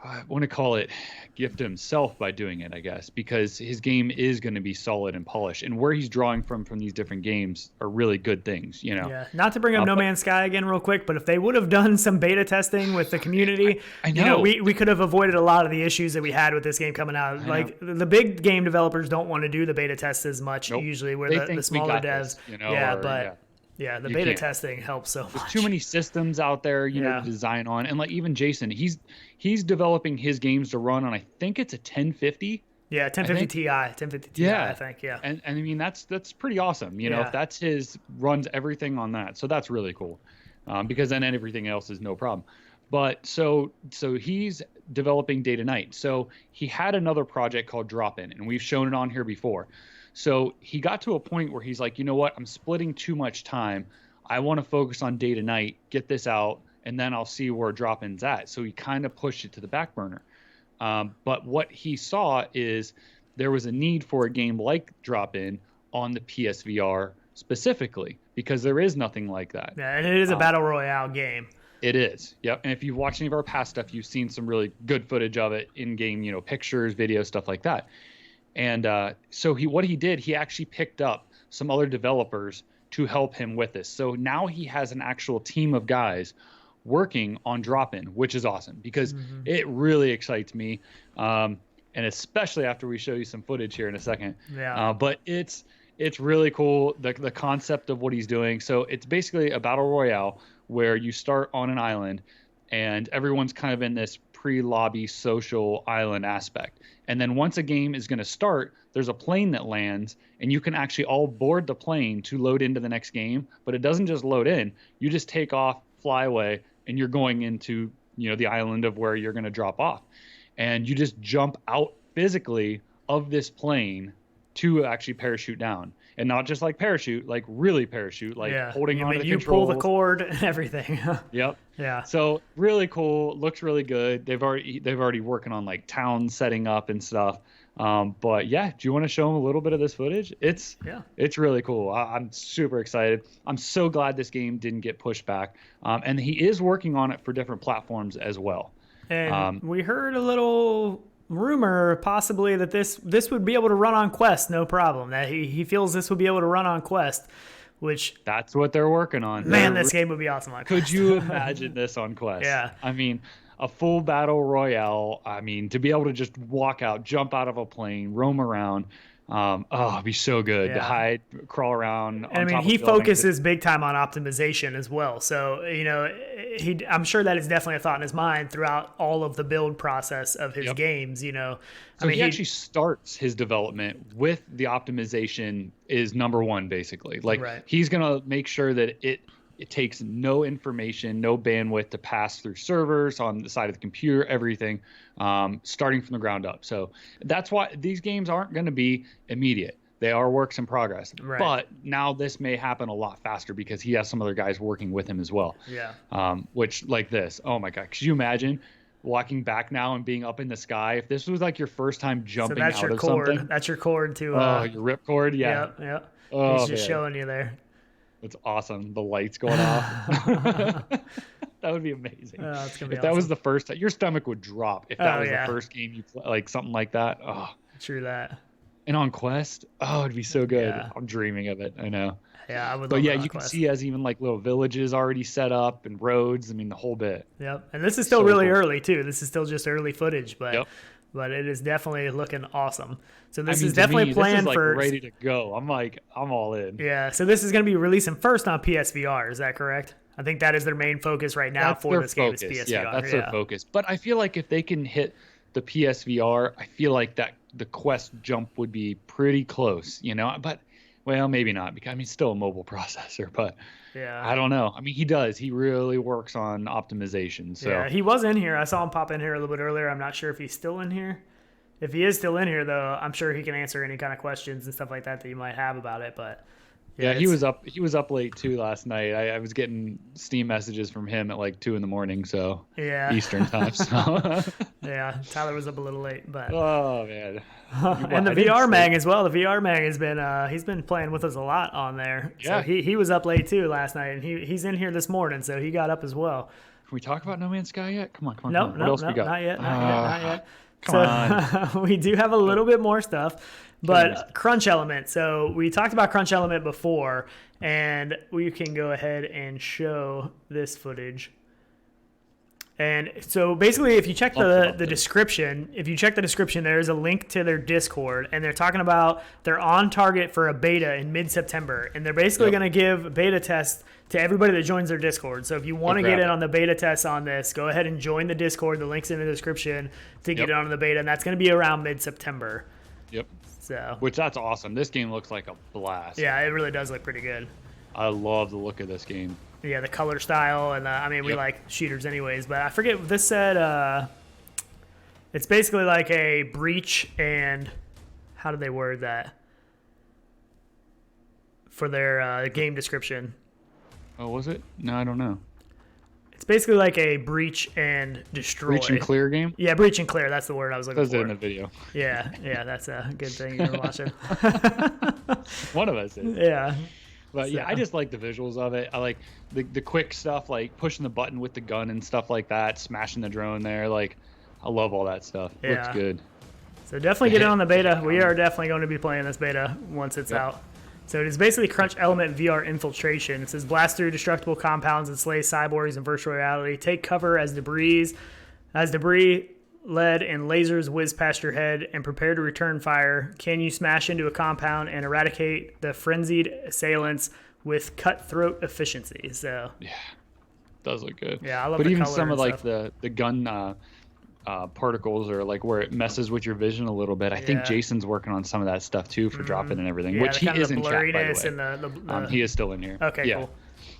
I want to call it gift to himself by doing it, I guess, because his game is going to be solid and polished, and where he's drawing from these different games are really good things, Yeah. Not to bring up No Man's Sky again real quick, but if they would have done some beta testing with the community, I know. We could have avoided a lot of the issues that we had with this game coming out. Like the big game developers don't want to do the beta tests as much usually, where the smaller devs. Yeah, the beta testing helps so much. There's too many systems out there, to design on. And like even Jason, he's developing his games to run on, I think it's a 1050. Yeah, 1050 Ti. 1050 Ti, I think, yeah. And I mean, that's pretty awesome. If that's his, runs everything on that. So that's really cool, because then everything else is no problem. But so he's developing Day to Night. So he had another project called Drop-In, and we've shown it on here before. So he got to a point where he's like, you know what? I'm splitting too much time. I want to focus on Day to Night, get this out, and then I'll see where Drop-In's at. So he kind of pushed it to the back burner. But what he saw is there was a need for a game like Drop-In on the PSVR specifically, because there is nothing like that. Yeah, and it is a battle royale game. It is. Yep. And if you've watched any of our past stuff, you've seen some really good footage of it in game, pictures, videos, stuff like that. And so what he did, he actually picked up some other developers to help him with this. So now he has an actual team of guys working on Drop-In, which is awesome, because it really excites me. And especially after we show you some footage here in a second. Yeah. But it's really cool, the concept of what he's doing. So it's basically a battle royale where you start on an island, and everyone's kind of in this pre-lobby social island aspect. And then once a game is going to start, there's a plane that lands, and you can actually all board the plane to load into the next game. But it doesn't just load in. You just take off, fly away, and you're going into, the island of where you're going to drop off. And you just jump out physically of this plane to actually parachute down. And not just like parachute, like really parachute, like holding on to the you controls. pull the cord and everything. Yep. Yeah. So really cool. Looks really good. They've already working on like town setting up and stuff. But yeah, do you want to show them a little bit of this footage? It's really cool. I'm super excited. I'm so glad this game didn't get pushed back. And he is working on it for different platforms as well. And we heard a little rumor possibly that this would be able to run on Quest, no problem. That he feels this would be able to run on Quest, which that's what they're working on. Man, this game would be awesome on Quest. Could you imagine this on Quest? Yeah. I mean, a full battle royale. I mean, to be able to just walk out, jump out of a plane, roam around. It'd be so good to hide, crawl around. And I mean, he focuses big time on optimization as well. So, I'm sure that is definitely a thought in his mind throughout all of the build process of his games, So he actually starts his development with the optimization is number one, basically. Like he's going to make sure that it takes no information, no bandwidth to pass through servers on the side of the computer, everything, starting from the ground up. So that's why these games aren't going to be immediate. They are works in progress. Right. But now this may happen a lot faster because he has some other guys working with him as well. Yeah. Which like this, oh my God, could you imagine walking back now and being up in the sky? If this was like your first time jumping out of something. That's your cord to... your rip cord, yeah. Yeah. Oh, he's just showing you there. It's awesome. The lights going off. That would be amazing. It's gonna be if that was the first time, your stomach would drop if that was the first game you play, like something like that. Oh, true that. And on Quest, it'd be so good. Yeah. I'm dreaming of it. I know. Yeah, I would. But yeah, you can see as even like little villages already set up and roads. I mean, the whole bit. Yep. And this is still really early too. This is still just early footage, but it is definitely looking awesome. So this is definitely planned this is for ready to go. I'm all in. Yeah. So this is going to be releasing first on PSVR. Is that correct? I think that is their main focus right now for this game. Is PSVR. Yeah, that's their focus. But I feel like if they can hit the PSVR, I feel like that the Quest jump would be pretty close, But well, maybe not because it's still a mobile processor. But I don't know. I mean, he really works on optimization. So yeah, he was in here. I saw him pop in here a little bit earlier. I'm not sure if he's still in here. If he is still in here, though, I'm sure he can answer any kind of questions and stuff like that you might have about it. But yeah, he was up late too last night. I was getting Steam messages from him at like 2 a.m. So Eastern time. So yeah, Tyler was up a little late, but oh man. And the VR mag as well. The VR mag has been he's been playing with us a lot on there. Yeah. So he was up late too last night, and he's in here this morning, so he got up as well. Can we talk about No Man's Sky yet? Come on. No, what else we got? Not yet. Come on. We do have a little bit more stuff. But Crunch Element. So we talked about Crunch Element before, and we can go ahead and show this footage. And so basically, if you check the description, there's a link to their Discord, and they're talking about they're on target for a beta in mid-September, and they're basically going to give beta tests to everybody that joins their Discord. So if you want to get in on the beta tests on this, go ahead and join the Discord. The link's in the description to get on the beta, and that's going to be around mid-September. Yep. So, which that's awesome. This game looks like a blast. Yeah, it really does look pretty good. I love the look of this game. Yeah, the color style, and we like shooters anyways, but I forget what this said. It's basically like a breach, and how did they word that for their game description? Oh, was it? No, I don't know. It's basically like a breach and destroy. Breach and clear game? Yeah, breach and clear. That's the word I was looking for. That's in the video. Yeah, that's a good thing you're watching. One of us is. Yeah. But yeah, I just like the visuals of it. I like the quick stuff, like pushing the button with the gun and stuff like that, smashing the drone there. Like, I love all that stuff. Yeah. Looks good. So definitely get in on the beta. We are definitely going to be playing this beta once it's out. So it is basically Crunch Element VR Infiltration. It says blast through destructible compounds and slay cyborgs in virtual reality. Take cover as debris, lead, and lasers whiz past your head, and prepare to return fire. Can you smash into a compound and eradicate the frenzied assailants with cutthroat efficiency? So yeah, does look good. Yeah, I love. But the even color some of and like stuff. the gun particles or like where it messes with your vision a little bit. I think Jason's working on some of that stuff too for dropping and everything, which he is in chat, by the way. And he is still in here. Okay, cool.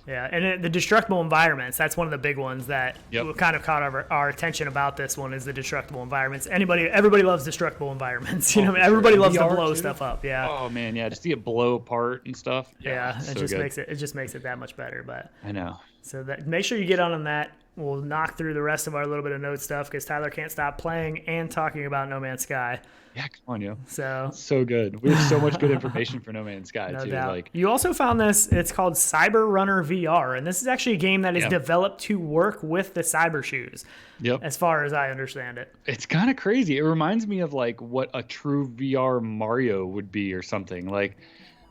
Yeah, and the destructible environments, that's one of the big ones that kind of caught our attention about this one is the destructible environments. Everybody loves destructible environments. You know, everybody loves to blow stuff up. Yeah. Oh man, yeah, to see it blow apart and stuff. Yeah, it just makes it that much better. But I know. So make sure you get on that. We'll knock through the rest of our little bit of note stuff because Tyler can't stop playing and talking about No Man's Sky. Yeah, come on, yo. So good. We have so much good information for No Man's Sky no too. Doubt. Like you also found this. It's called CyberRunner VR, and this is actually a game that is developed to work with the CyberShoes. Yep. As far as I understand it, it's kind of crazy. It reminds me of like what a true VR Mario would be or something. Like,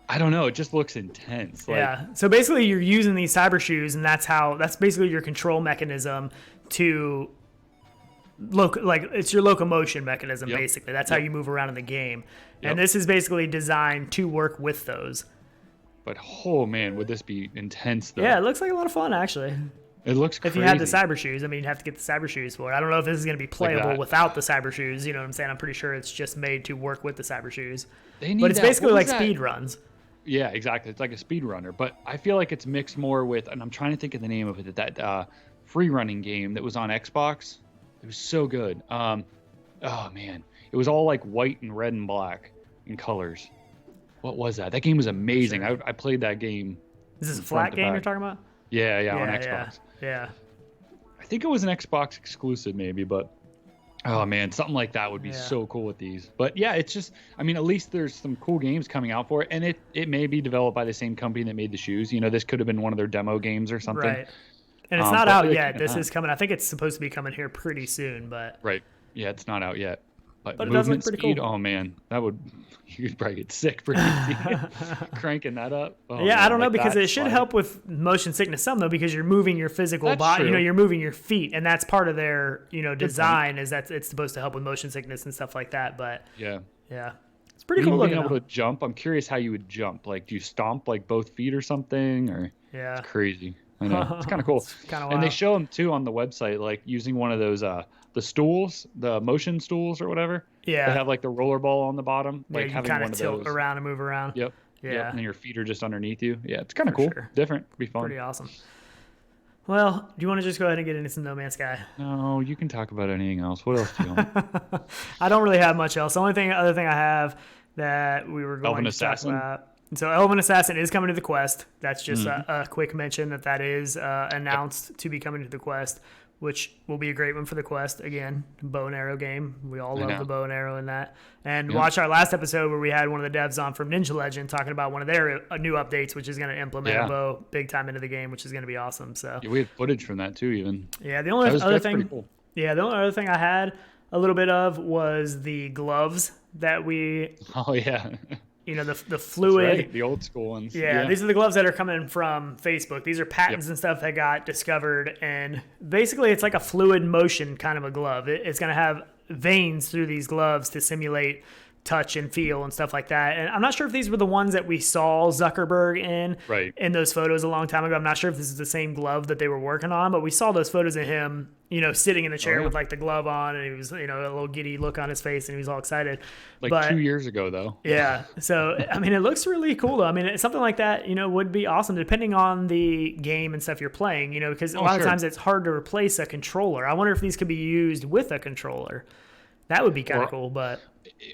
I don't know. It just looks intense. Yeah. So basically, you're using these cyber shoes, and that's basically your control mechanism to it's your locomotion mechanism. Basically, that's how you move around in the game. And this is basically designed to work with those. But oh man, would this be intense though? Yeah, it looks like a lot of fun actually. It looks crazy. If you had the cyber shoes, I mean, you'd have to get the cyber shoes for it. I don't know if this is going to be playable without the cyber shoes. You know what I'm saying? I'm pretty sure it's just made to work with the cyber shoes. But it's basically like speed runs. Yeah, exactly. It's like a speed runner, but I feel like it's mixed more with, and I'm trying to think of the name of it, that free running game that was on Xbox. It was so good. Oh man, it was all like white and red and black in colors. What was that? That game was amazing. Sure. I played that game. Is this a flat game you're talking about? Yeah, on Xbox. Yeah. I think it was an Xbox exclusive maybe, but oh man, something like that would be so cool with these. But yeah, it's just, I mean, at least there's some cool games coming out for it, and it may be developed by the same company that made the shoes. You know, this could have been one of their demo games or something. Right. And it's not out yet. This is coming. I think it's supposed to be coming here pretty soon, but right. Yeah, it's not out yet. But it does look pretty speed, cool. Oh man, you could probably get sick pretty easy cranking that up. Oh, yeah, man, I don't know because it should help with motion sickness some though because you're moving your physical body. You know, you're moving your feet, and that's part of their design is that it's supposed to help with motion sickness and stuff like that. But yeah, it's pretty cool looking. Being able to jump, I'm curious how you would jump. Like, do you stomp like both feet or something? Or it's crazy. I know it's kind of cool. It's kind of wild. And they show them too on the website, like using one of those the stools, the motion stools or whatever. Yeah. They have like the roller ball on the bottom. Like you kind of tilt around and move around. Yep. Yeah. Yep. And then your feet are just underneath you. Yeah, it's kind of cool. Sure. Different. Be fun. Pretty awesome. Well, do you want to just go ahead and get into some No Man's Sky? No, you can talk about anything else. What else do you want? I don't really have much else. The other thing I have that we were going to talk about. So Elven Assassin is coming to the Quest. That's just a quick mention that is announced to be coming to the Quest, which will be a great one for the Quest. Again, bow and arrow game. We all love the bow and arrow in that. And watch our last episode where we had one of the devs on from Ninja Legend talking about one of their new updates, which is going to implement a bow big time into the game, which is going to be awesome. So we had footage from that too, even. Yeah, the only other thing. Cool. Yeah, the only other thing I had a little bit of was the gloves that we. Oh yeah. You know, the fluid. That's right, the old school ones. Yeah, these are the gloves that are coming from Facebook. These are patents and stuff that got discovered. And basically, it's like a fluid motion kind of a glove. It's going to have veins through these gloves to simulate touch and feel and stuff like that. And I'm not sure if these were the ones that we saw Zuckerberg in those photos a long time ago. I'm not sure if this is the same glove that they were working on, but we saw those photos of him, you know, sitting in the chair with like the glove on, and he was, you know, a little giddy look on his face, and he was all excited. Like 2 years ago, though. Yeah. So, I mean, it looks really cool, though. I mean, something like that, you know, would be awesome, depending on the game and stuff you're playing, you know, because a lot of times it's hard to replace a controller. I wonder if these could be used with a controller. That would be kind of cool, but...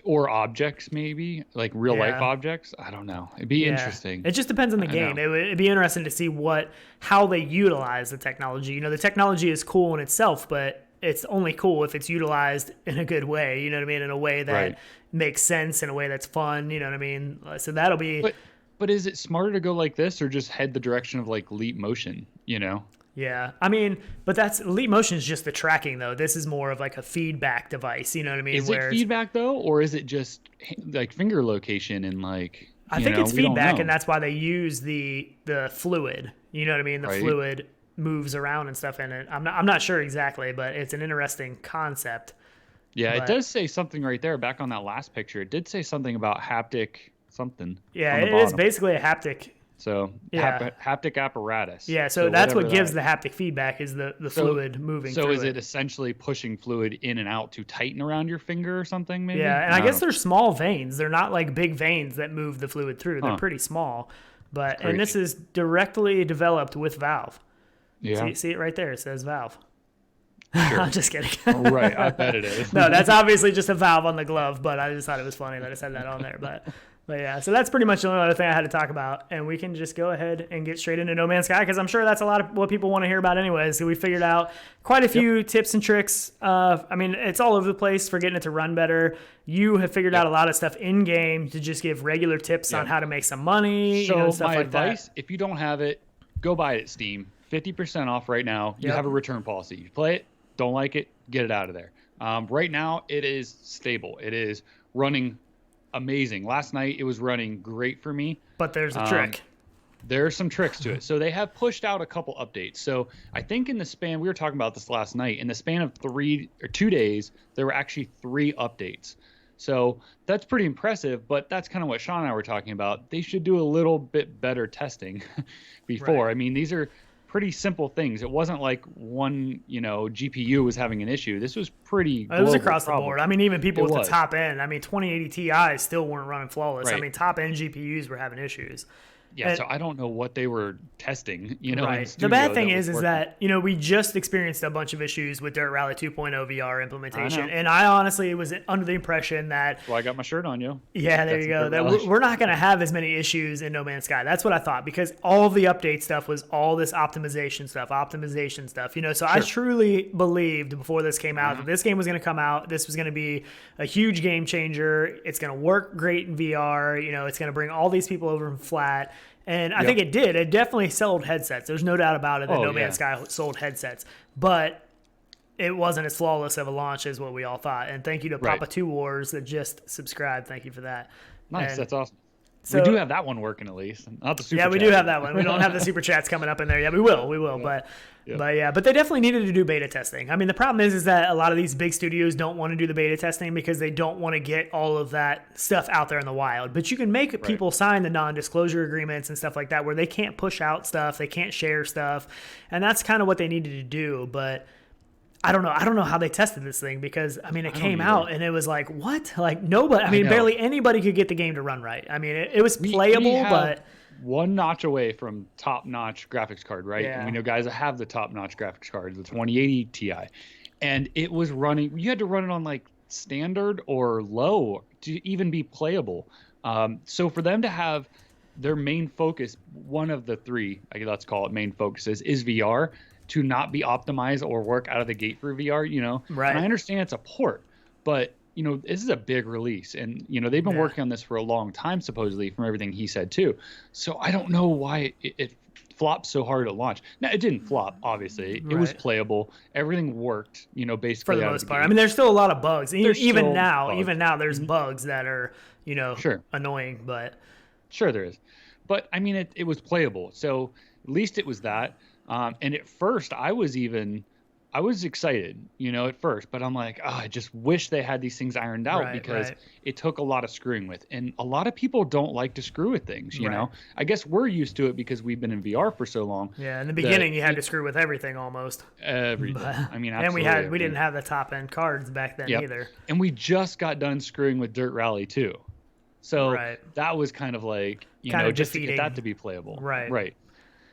Or objects, maybe, like real-life objects. I don't know. It'd be interesting. It just depends on the game. It'd be interesting to see how they utilize the technology. You know, the technology is cool in itself, but it's only cool if it's utilized in a good way, you know what I mean? In a way that makes sense, in a way that's fun, you know what I mean? So that'll be... But is it smarter to go like this or just head the direction of, like, leap motion, you know? Yeah, I mean, but leap motion is just the tracking, though. This is more of like a feedback device, you know what I mean? Is it feedback, though, or is it just like finger location and like... I think it's feedback, and that's why they use the fluid, you know what I mean? The fluid moves around and stuff in it. I'm not sure exactly, but it's an interesting concept. Yeah, it does say something right there, back on that last picture. It did say something about haptic something. Yeah, it is basically a haptic So Yeah. haptic apparatus. Yeah, so that's what whatever gives the haptic feedback is the fluid moving So through is it. it essentially pushing fluid in and out to tighten around your finger or something maybe? Yeah, and I guess they're small veins. They're not like big veins that move the fluid through. They're pretty small. And this is directly developed with Valve. Yeah. See it right there. It says Valve. Sure. I'm just kidding. Right, I bet it is. No, that's obviously just a valve on the glove, but I just thought it was funny that I said that on there. But yeah, so that's pretty much the only other thing I had to talk about. And we can just go ahead and get straight into No Man's Sky because I'm sure that's a lot of what people want to hear about anyways. So we figured out quite a few tips and tricks. I mean, it's all over the place for getting it to run better. You have figured out a lot of stuff in-game to just give regular tips on how to make some money, so stuff my like advice, that. if you don't have it, go buy it at Steam. 50% off right now. You have a return policy. You play it, don't like it, get it out of there. Right now, it is stable. It is running amazing. Last night, it was running great for me. But there's a trick. There are some tricks to it. So they have pushed out a couple updates. So I think in the span, we were talking about this last night, in the span of 2 days, there were actually 3 updates. So that's pretty impressive, but that's kind of what Sean and I were talking about. They should do a little bit better testing before. Right. I mean, these are pretty simple things. It wasn't like one, GPU was having an issue. This was pretty global. It was across problem. the board. I mean, even people It with was. the top end. I mean, 2080 Ti still weren't running flawless. Right. I mean, top end GPUs were having issues. Yeah, so I don't know what they were testing, in Right. studio The bad thing is working. that, we just experienced a bunch of issues with Dirt Rally 2.0 VR implementation. I know. And I honestly was under the impression that, Well, I got my shirt on, yo. yeah, there That's you go, Dirt that Rally. we're not going to have as many issues in No Man's Sky. That's what I thought because all of the update stuff was all this optimization stuff. So I truly believed before this came out that this game was going to come out. This was going to be a huge game changer. It's going to work great in VR. It's going to bring all these people over from flat. And I think it did. It definitely sold headsets. There's no doubt about it that No Man's Sky sold headsets. But it wasn't as flawless of a launch as what we all thought. And thank you to Papa 2 Wars that just subscribed. Thank you for that. Nice, And that's awesome. so, we do have that one working at least. Not the super yeah, we chat. do have that one. We don't have the super chats coming up in there yet. We will. But they definitely needed to do beta testing. I mean, the problem is that a lot of these big studios don't want to do the beta testing because they don't want to get all of that stuff out there in the wild. But you can make people sign the non-disclosure agreements and stuff like that where they can't push out stuff, they can't share stuff, and that's kind of what they needed to do. But I don't know how they tested this thing because I mean it came out and it was like what? Like nobody. I mean barely anybody could get the game to run right. I mean it was playable, but one notch away from top-notch graphics card, right? Yeah. And we know guys that have the top-notch graphics cards, the 2080 Ti, and it was running. You had to run it on like standard or low to even be playable. So for them to have their main focus, one of the 3, I guess let's call it main focuses, is VR. To not be optimized or work out of the gate for VR, Right. And I understand it's a port, but this is a big release, and they've been working on this for a long time, supposedly, from everything he said too. So I don't know why it flopped so hard at launch. Now it didn't flop, obviously. It was playable. Everything worked, basically for the out of most part. gate. I mean, there's still a lot of bugs. There's Even still now, bugs. there's bugs that are Sure. annoying, but Sure there is. But I mean it was playable. So at least it was that. And at first I was excited, at first, but I'm like, I just wish they had these things ironed out because it took a lot of screwing with. And a lot of people don't like to screw with things, you know. I guess we're used to it because we've been in VR for so long. Yeah, in the beginning you had to screw with everything almost. Everything. I mean, absolutely. And we didn't have the top end cards back then either. And we just got done screwing with Dirt Rally too. So that was kind of like, just to get that to be playable. Right.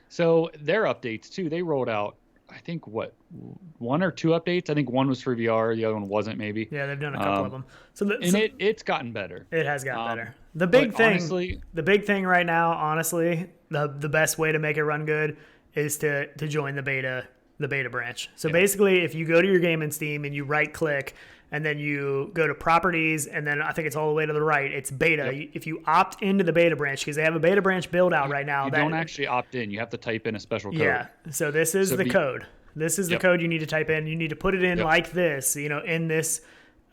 So their updates too, they rolled out, I think, 1 or 2 updates. I think one was for VR, the other one wasn't maybe. Yeah, they've done a couple of them. It's gotten better. It has gotten better. The big thing right now, honestly, the best way to make it run good is to join the beta branch. So basically, if you go to your game in Steam and you right click and then you go to properties, and then I think it's all the way to the right. It's beta. Yep. If you opt into the beta branch, because they have a beta branch build out right now. You don't actually opt in. You have to type in a special code. Yeah. So this is the code. This is the code you need to type in. You need to put it in like this, in this,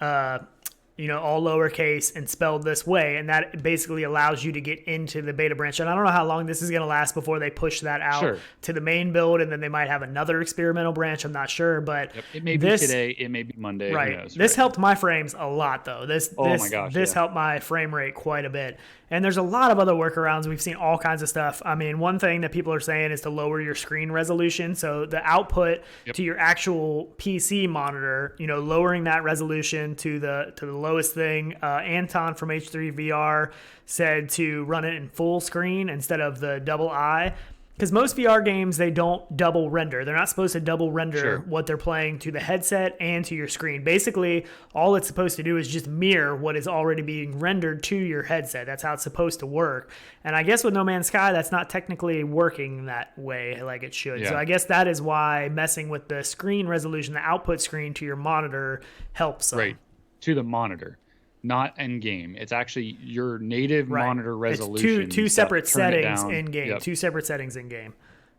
all lowercase and spelled this way. And that basically allows you to get into the beta branch. And I don't know how long this is going to last before they push that out to the main build. And then they might have another experimental branch. I'm not sure, but it may be today. It may be Monday. Right. Who knows, this helped my frames a lot though. This my gosh, helped my frame rate quite a bit. And there's a lot of other workarounds. We've seen all kinds of stuff. I mean, one thing that people are saying is to lower your screen resolution. So the output to your actual PC monitor, lowering that resolution to the lowest thing. Anton from H3VR said to run it in full screen instead of the double eye. Because most VR games, they don't double render. They're not supposed to double render what they're playing to the headset and to your screen. Basically, all it's supposed to do is just mirror what is already being rendered to your headset. That's how it's supposed to work. And I guess with No Man's Sky, that's not technically working that way like it should. So I guess that is why messing with the screen resolution, the output screen to your monitor helps some. Right, to the monitor. Not in game. It's actually your native monitor resolution. It's two separate settings in game. Two separate settings in game.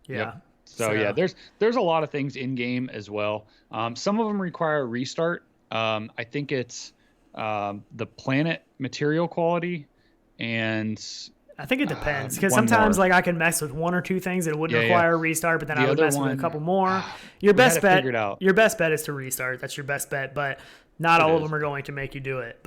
Yeah. Yep. So there's a lot of things in game as well. Some of them require a restart. I think it's the planet material quality, and I think it depends because sometimes I can mess with one or two things and it wouldn't require a restart, but then I would mess with a couple more. Your best bet is to restart. That's your best bet, but not all of them are going to make you do it.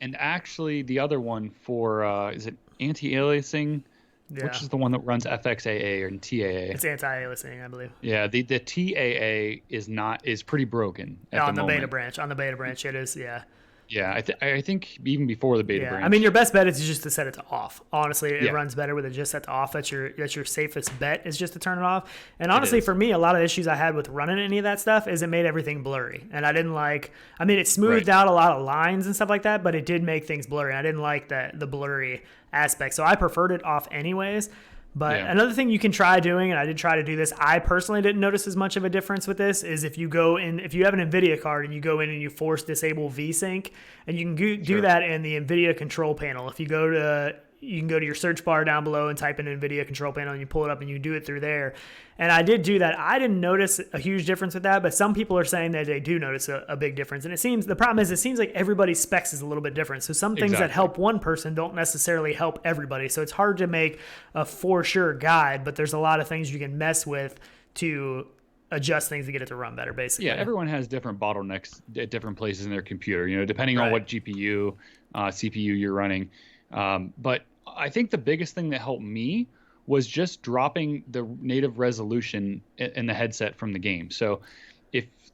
And actually, the other one for is it anti-aliasing, which is the one that runs FXAA or TAA? It's anti-aliasing, I believe. Yeah, the TAA is pretty broken on the beta branch. On the beta branch, it is. Yeah. Yeah, I think even before the beta branch. I mean, your best bet is just to set it to off. Honestly, it runs better with it just set to off. That's your safest bet is just to turn it off. And honestly, for me, a lot of issues I had with running any of that stuff is it made everything blurry. And I didn't like. I mean, it smoothed out a lot of lines and stuff like that, but it did make things blurry. I didn't like the blurry aspect, so I preferred it off anyways. But another thing you can try doing, and I did try to do this, I personally didn't notice as much of a difference with this, is if you go in, if you have an NVIDIA card and you go in and you force disable VSync, and you can do that in the NVIDIA control panel. If you can go to your search bar down below and type in NVIDIA control panel and you pull it up and you do it through there. And I did do that. I didn't notice a huge difference with that, but some people are saying that they do notice a big difference. And the problem is it seems like everybody's specs is a little bit different. So some things that help one person don't necessarily help everybody. So it's hard to make a for sure guide, but there's a lot of things you can mess with to adjust things to get it to run better, basically. Yeah, everyone has different bottlenecks at different places in their computer, depending on what GPU, CPU you're running. But I think the biggest thing that helped me was just dropping the native resolution in the headset from the game. So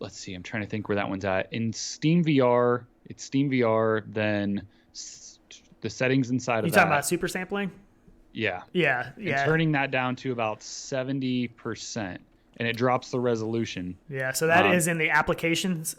let's see, I'm trying to think where that one's at. In Steam VR, it's Steam VR, then the settings inside of that. You talking about super sampling? Yeah. Yeah. And turning that down to about 70%. And it drops the resolution. Yeah, so that is in the applications.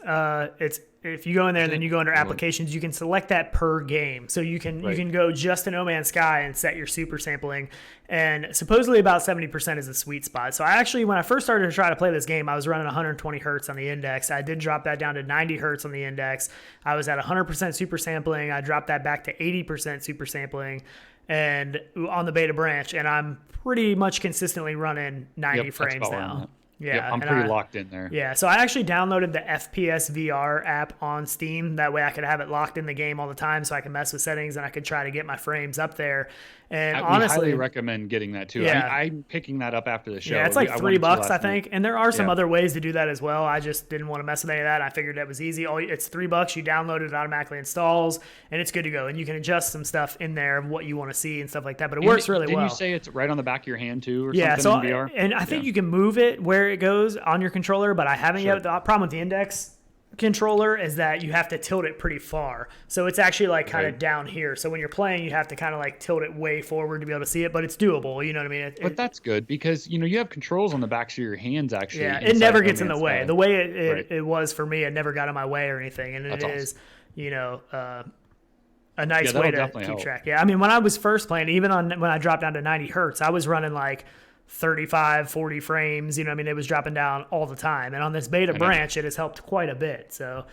If you go in there and then you go under applications, you can select that per game. So you can go just to No Man's Sky and set your super sampling. And supposedly about 70% is the sweet spot. So I actually, when I first started to try to play this game, I was running 120 hertz on the index. I did drop that down to 90 hertz on the index. I was at 100% super sampling. I dropped that back to 80% super sampling and on the beta branch, and I'm pretty much consistently running 90 frames now. Yeah, I'm pretty locked in there. Yeah, so I actually downloaded the FPS VR app on Steam. That way I could have it locked in the game all the time so I can mess with settings and I could try to get my frames up there. And honestly, highly recommend getting that too. Yeah. I'm picking that up after the show. Yeah, it's like $3, I think. And there are some other ways to do that as well. I just didn't want to mess with any of that. I figured that was easy. It's $3. You download it, it automatically installs, and it's good to go. And you can adjust some stuff in there of what you want to see and stuff like that. But it works really well. Did you say it's right on the back of your hand too, or something in VR? And I think you can move it where it goes on your controller, but I haven't yet. The problem with the index controller is that you have to tilt it pretty far, so it's actually like kind of down here. So when you're playing, you have to kind of like tilt it way forward to be able to see it, but it's doable. You know what I mean? But that's good because you have controls on the backs of your hands. Actually, it never gets in the way. The way it was for me, it never got in my way or anything, and it is a nice way to keep track. Yeah, I mean, when I was first playing, even when I dropped down to 90 hertz, I was running like 35, 40 frames, it was dropping down all the time. And on this beta branch, it has helped quite a bit. So,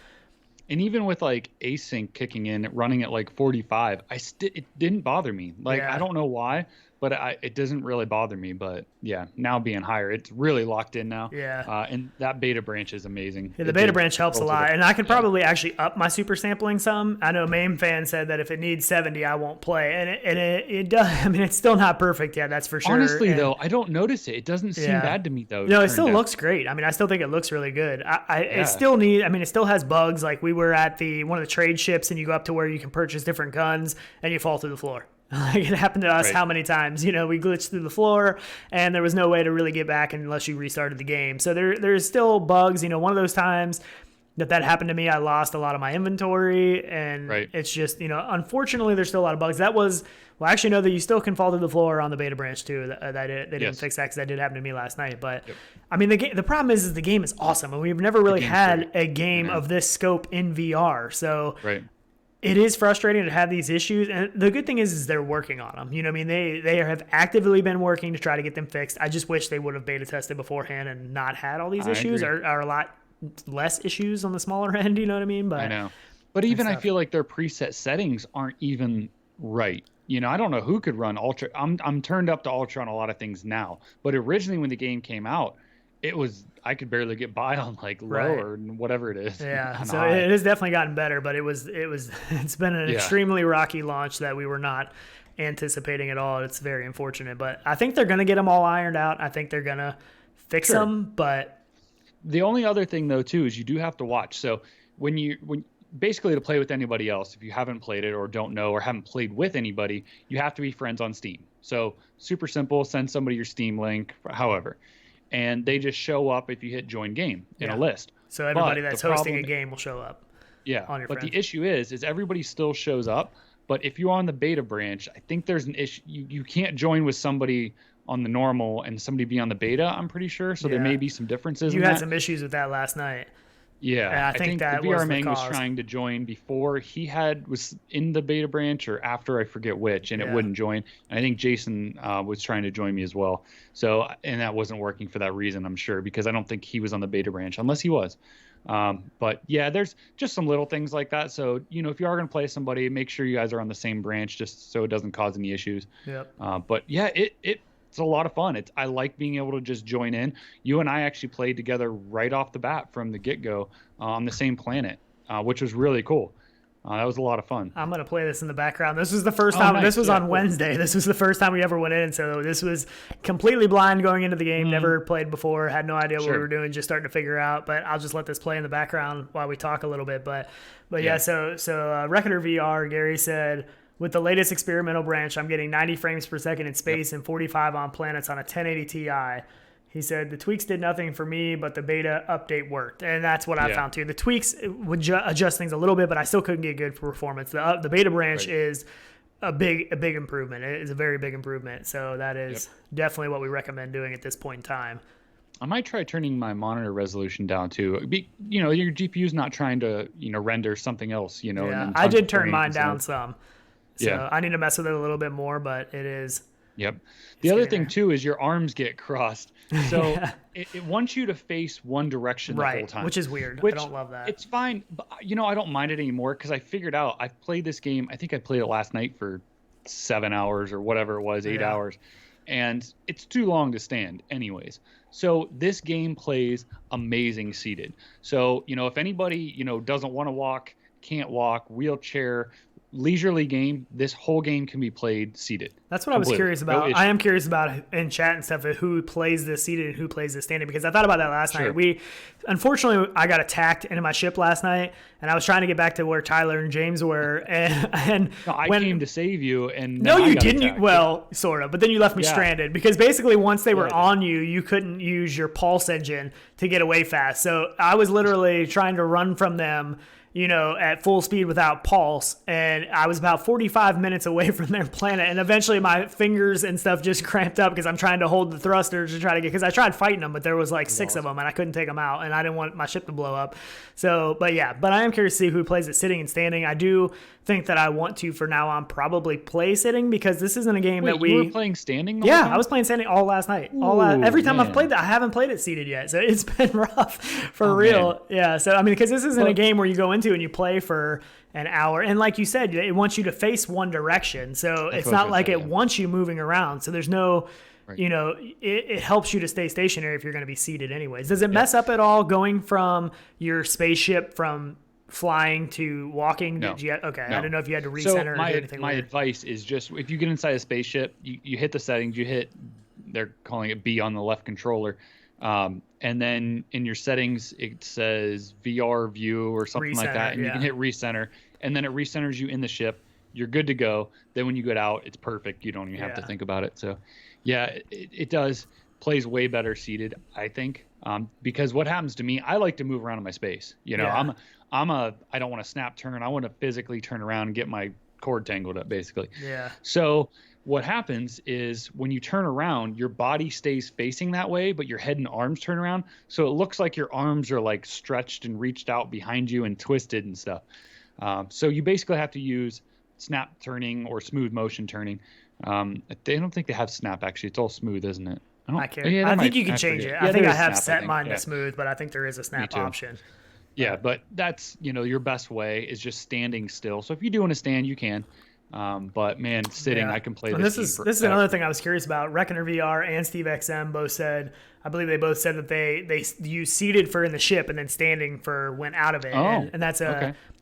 and even with like async kicking in, running at like 45, it didn't bother me. I don't know why, but it doesn't really bother me. But yeah, now being higher, it's really locked in now. Yeah. And that beta branch is amazing. Yeah, the beta branch helps a lot. And I could probably actually up my super sampling some. I know Mame Fan said that if it needs 70, I won't play. And it does. I mean, it's still not perfect yet, that's for sure. Honestly, though, I don't notice it. It doesn't seem bad to me, though. No, it still looks great. I mean, I still think it looks really good. It still has bugs. Like we were at one of the trade ships and you go up to where you can purchase different guns and you fall through the floor. Like it happened to us how many times? We glitched through the floor and there was no way to really get back unless you restarted the game. So there's still bugs. One of those times that happened to me, I lost a lot of my inventory, and it's just, unfortunately there's still a lot of bugs. That was, well, actually no, that you still can fall through the floor on the beta branch too. They didn't fix that because that did happen to me last night. But I mean, the problem is the game is awesome, and we've never really had a game of this scope in VR. So it is frustrating to have these issues, and the good thing is they're working on them. I mean, they have actively been working to try to get them fixed. I just wish they would have beta tested beforehand and not had all these issues, or a lot less issues on the smaller end. You know what I mean? But I know. But even I feel like their preset settings aren't even right. I don't know who could run Ultra. I'm turned up to Ultra on a lot of things now, but originally when the game came out, I could barely get by on like low or whatever it is. Yeah, so it has definitely gotten better, but it's been an extremely rocky launch that we were not anticipating at all. It's very unfortunate, but I think they're going to get them all ironed out. I think they're going to fix them, but the only other thing though too is you do have to watch. So when basically to play with anybody else, if you haven't played it or don't know or haven't played with anybody, you have to be friends on Steam. So super simple, send somebody your Steam link, however. And they just show up if you hit join game in a list. So everybody that's hosting a game will show up. Yeah. On your but friends. The issue is everybody still shows up. But if you're on the beta branch, I think there's an issue. You can't join with somebody on the normal and somebody be on the beta, I'm pretty sure. So there may be some differences. You had some issues with that last night. Yeah, and I think that the was VR the man was cause. trying to join before he was in the beta branch or after, I forget which, and it wouldn't join. And I think Jason was trying to join me as well. So, and that wasn't working for that reason, I'm sure, because I don't think he was on the beta branch, unless he was. But yeah, there's just some little things like that. So, if you are going to play somebody, make sure you guys are on the same branch just so it doesn't cause any issues. Yep. But yeah, it's a lot of fun. I like being able to just join in. You and I actually played together right off the bat from the get-go on the same planet, which was really cool. That was a lot of fun. I'm going to play this in the background. This was the first time. Nice. This was on Wednesday. This was the first time we ever went in. So this was completely blind going into the game. Never played before. Had no idea what we were doing. Just starting to figure out. But I'll just let this play in the background while we talk a little bit. But yeah. So RenderedRealityvr, Gary said, with the latest experimental branch, I'm getting 90 frames per second in space and 45 on planets on a 1080 Ti. He said, the tweaks did nothing for me, but the beta update worked. And that's what I found too. The tweaks would adjust things a little bit, but I still couldn't get good performance. The beta branch is a big improvement. It is a very big improvement. So that is definitely what we recommend doing at this point in time. I might try turning my monitor resolution down too. Your GPU's not trying to, render something else, Yeah, I did turn mine down some. So I need to mess with it a little bit more, but it is. Yep. The other thing too is your arms get crossed. So it wants you to face one direction the whole time. Which is weird. I don't love that. It's fine. But, I don't mind it anymore because I figured out I've played this game. I think I played it last night for 7 hours or whatever it was, 8 hours. And it's too long to stand anyways. So this game plays amazing seated. So, if anybody, doesn't want to walk, can't walk, wheelchair, leisurely game, this whole game can be played seated. That's what I was curious about. I am curious about in chat and stuff who plays this seated and who plays this standing, because I thought about that last night. Unfortunately, I got attacked into my ship last night, and I was trying to get back to where Tyler and James were, and I came to save you, and no, you didn't. Well, sort of, but then you left me stranded because basically once they were on you, you couldn't use your pulse engine to get away fast. So I was literally trying to run from them, at full speed without pulse. And I was about 45 minutes away from their planet. And eventually my fingers and stuff just cramped up because I'm trying to hold the thrusters to try to because I tried fighting them, but there was like 6 of them and I couldn't take them out. And I didn't want my ship to blow up. So, but I am curious to see who plays it sitting and standing. I do think that I want to, for now on, probably play sitting because this isn't a game that you were playing standing? I was playing standing all last night. Every time I've played that, I haven't played it seated yet. So it's been rough for real. Man. Yeah. So, because this isn't a game where you go into and you play for an hour. And like you said, it wants you to face one direction. So it's not like it wants you moving around. So there's no, it helps you to stay stationary if you're going to be seated anyways. Does it mess up at all going from your spaceship from flying to walking? No. I didn't know if you had to recenter or do anything. My advice is just if you get inside a spaceship, you hit the settings, they're calling it B on the left controller. And then in your settings, it says VR view or something like that. And you can hit recenter, and then it recenters you in the ship. you're good to go. Then when you get out, it's perfect. You don't even have to think about it. So yeah, it does plays way better seated, I think. Because what happens to me, I like to move around in my space. You know, I don't want to snap turn. I want to physically turn around and get my cord tangled up, basically. Yeah. So what happens is when you turn around, your body stays facing that way, but your head and arms turn around. So it looks like your arms are like stretched and reached out behind you and twisted and stuff. So you basically have to use snap turning or smooth motion turning. They don't think they have snap, actually. It's all smooth, isn't it? I think you can change it. Yeah, I think I have snap, set mine to smooth, but I think there is a snap option. Yeah, but that's, your best way is just standing still. So if you do want to stand, you can. But man, sitting, I can play this. This is another thing I was curious about. RenderedRealityvr and SteveXM both said, I believe they both said that they use seated for in the ship and then standing for when out of it. And that's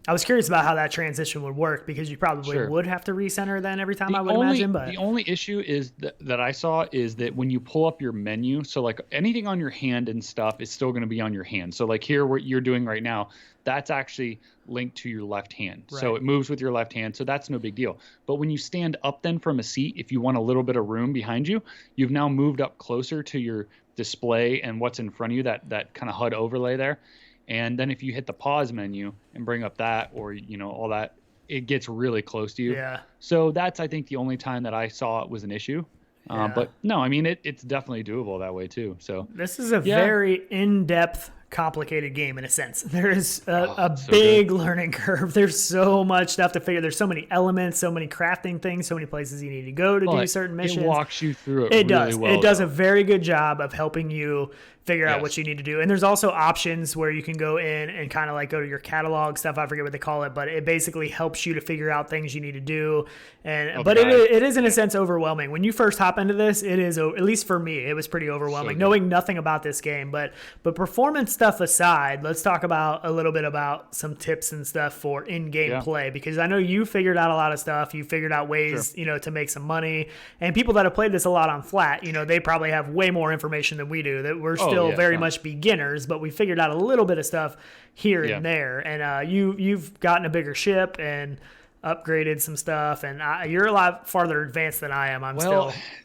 I was curious about how that transition would work, because you probably would have to recenter then every time, I would imagine. But the only issue is that I saw is that when you pull up your menu, so like anything on your hand and stuff is still going to be on your hand. So like here, what you're doing right now, that's actually linked to your left hand. Right. So it moves with your left hand. So that's no big deal. But when you stand up then from a seat, if you want a little bit of room behind you, you've now moved up closer to your display and what's in front of you, that kind of HUD overlay there. And then if you hit the pause menu and bring up that, or, all that, it gets really close to you. Yeah. So that's, I think, the only time that I saw it was an issue. But no, I mean, it's definitely doable that way too. So this is a very in-depth, complicated game in a sense. There is a so big good. Learning curve. There's so much stuff to figure. There's so many elements, so many crafting things, so many places you need to go to do certain missions. It walks you through it really does. Well, it does a very good job of helping you figure out what you need to do. And there's also options where you can go in and kind of like go to your catalog stuff. I forget what they call it, but it basically helps you to figure out things you need to do. And it is in a sense overwhelming. When you first hop into this, it is, at least for me, it was pretty overwhelming knowing nothing about this game. But performance stuff aside, let's talk about a little bit about some tips and stuff for in-game play, because I know you figured out a lot of stuff. You figured out ways, to make some money. And people that have played this a lot on flat, they probably have way more information than we do. That we're still very much beginners, but we figured out a little bit of stuff here and there. And you've gotten a bigger ship and upgraded some stuff, and you're a lot farther advanced than I am.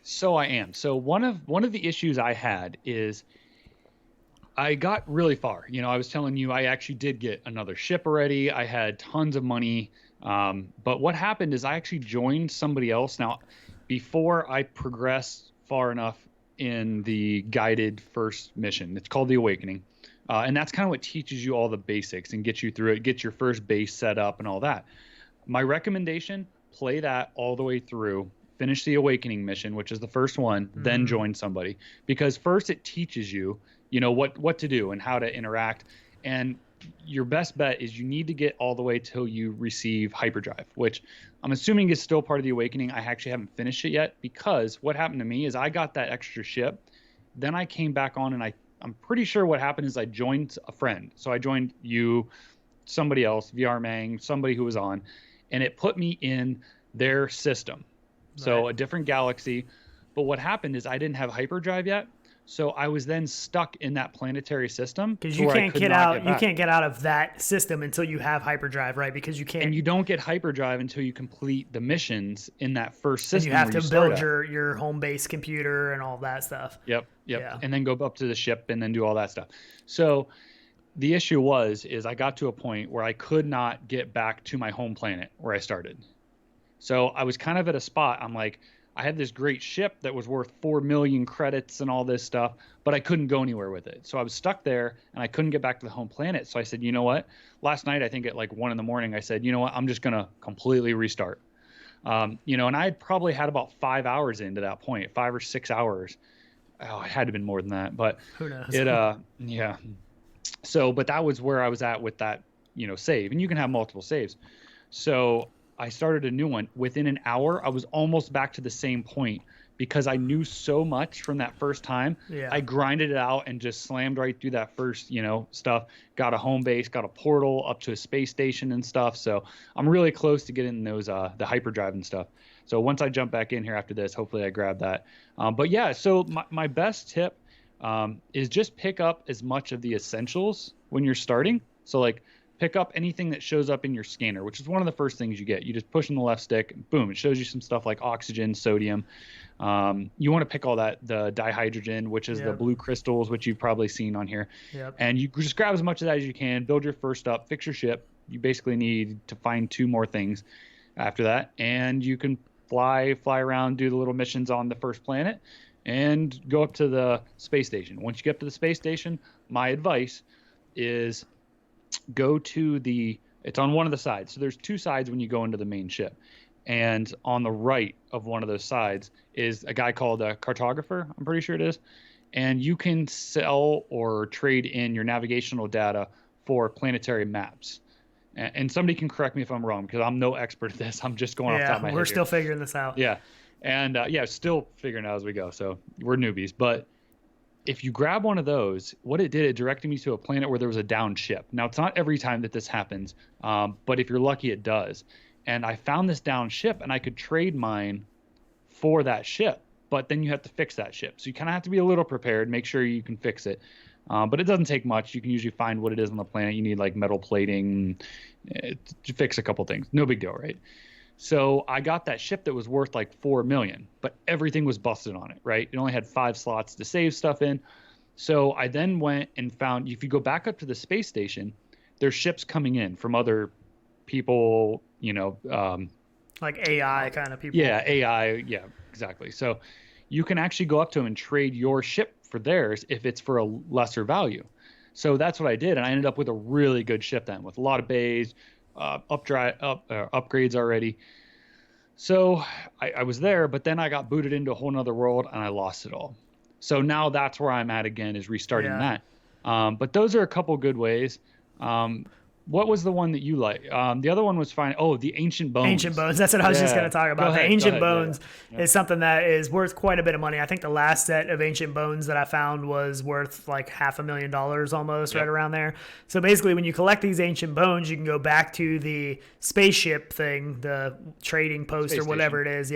So I am. So one of the issues I had is I got really far. I was telling you I actually did get another ship already. I had tons of money. But what happened is I actually joined somebody else. Now, before I progressed far enough in the guided first mission, it's called the Awakening. And that's kind of what teaches you all the basics and gets you through it, gets your first base set up and all that. My recommendation, play that all the way through, finish the Awakening mission, which is the first one, then join somebody. Because first it teaches you, what to do and how to interact. And your best bet is you need to get all the way till you receive hyperdrive, which I'm assuming is still part of the Awakening. I actually haven't finished it yet, because what happened to me is I got that extra ship. Then I came back on, and I'm pretty sure what happened is I joined a friend. So I joined you, somebody else, VR Mang, somebody who was on, and it put me in their system. So a different galaxy. But what happened is I didn't have hyperdrive yet. So I was then stuck in that planetary system, because you can't get out. You can't get out of that system until you have hyperdrive, right? Because you can't. And you don't get hyperdrive until you complete the missions in that first system. And you have to build your home base computer and all that stuff. Yep. Yeah. And then go up to the ship and then do all that stuff. So the issue is I got to a point where I could not get back to my home planet where I started. So I was kind of at a spot. I'm like, I had this great ship that was worth 4 million credits and all this stuff, but I couldn't go anywhere with it. So I was stuck there and I couldn't get back to the home planet. So I said, you know what? Last night, I think at like 1 a.m, I said, you know what? I'm just going to completely restart. And I had probably had about 5 hours into that point, 5 or 6 hours. Oh, it had to have been more than that, but who knows? Yeah. So, but that was where I was at with that, save, and you can have multiple saves. So I started a new one. Within an hour, I was almost back to the same point, because I knew so much from that first time. Yeah. I grinded it out and just slammed right through that first, stuff. Got a home base, got a portal up to a space station and stuff. So I'm really close to getting those, the hyperdrive and stuff. So once I jump back in here after this, hopefully I grab that. But yeah, so my best tip is just pick up as much of the essentials when you're starting. So like pick up anything that shows up in your scanner, which is one of the first things you get. You just push in the left stick, boom, it shows you some stuff like oxygen, sodium. You want to pick all that, the dihydrogen, which is the blue crystals, which you've probably seen on here. And you just grab as much of that as you can, build your first up, fix your ship. You basically need to find 2 more things after that, and you can fly around, do the little missions on the first planet, and go up to the space station. Once you get up to the space station, my advice is go to it's on one of the sides. So there's 2 sides when you go into the main ship. And on the right of one of those sides is a guy called a cartographer, I'm pretty sure it is. And you can sell or trade in your navigational data for planetary maps. And somebody can correct me if I'm wrong, because I'm no expert at this. I'm just going off the top of my head. We're still figuring this out. Yeah. And still figuring it out as we go. So we're newbies. But if you grab one of those, what it did, it directed me to a planet where there was a downed ship. Now, it's not every time that this happens, but if you're lucky, it does. And I found this downed ship, and I could trade mine for that ship. But then you have to fix that ship. So you kind of have to be a little prepared, make sure you can fix it. But it doesn't take much. You can usually find what it is on the planet. You need like metal plating to fix a couple things. No big deal, right? So I got that ship that was worth like 4 million, but everything was busted on it, right? It only had 5 slots to save stuff in. So I then went and found, if you go back up to the space station, there's ships coming in from other people, like AI kind of people. Yeah, AI. Yeah, exactly. So you can actually go up to them and trade your ship for theirs if it's for a lesser value. So that's what I did, and I ended up with a really good ship then, with a lot of bays, upgrades already. So I was there, but then I got booted into a whole nother world, and I lost it all. So now that's where I'm at again, is restarting that. But those are a couple good ways. What was the one that you like? The other one was fine. Oh, the Ancient Bones. Ancient Bones. That's what I was just going to talk about. The Ancient Bones is something that is worth quite a bit of money. I think the last set of Ancient Bones that I found was worth like $500,000 almost, right around there. So basically, when you collect these Ancient Bones, you can go back to the spaceship thing, the trading post or whatever it is,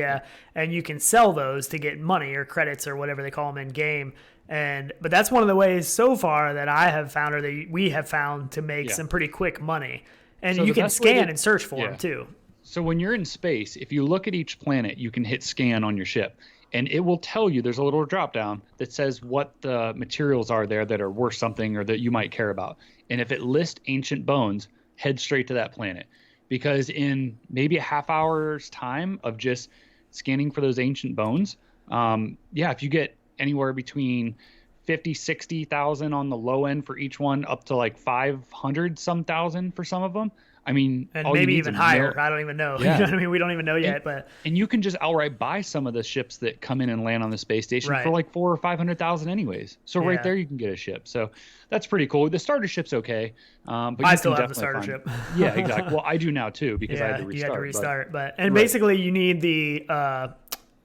and you can sell those to get money or credits or whatever they call them in game. But that's one of the ways so far that I have found, or that we have found, to make some pretty quick money. And so you can scan and search for them too. So when you're in space, if you look at each planet, you can hit scan on your ship, and it will tell you, there's a little drop down that says what the materials are there that are worth something or that you might care about. And if it lists Ancient Bones, head straight to that planet, because in maybe a half hour's time of just scanning for those Ancient Bones, if you get anywhere between 60,000 on the low end for each one, up to like 500 some thousand for some of them. I mean, and maybe even higher. I don't even know. You know what I mean? We don't even know yet. And you can just outright buy some of the ships that come in and land on the space station for like 400,000 or 500,000 anyways. So right there you can get a ship. So that's pretty cool. The starter ship's okay, but I still have the starter ship. Yeah, exactly. Well, I do now too, because I had to restart. You had to restart, basically you need the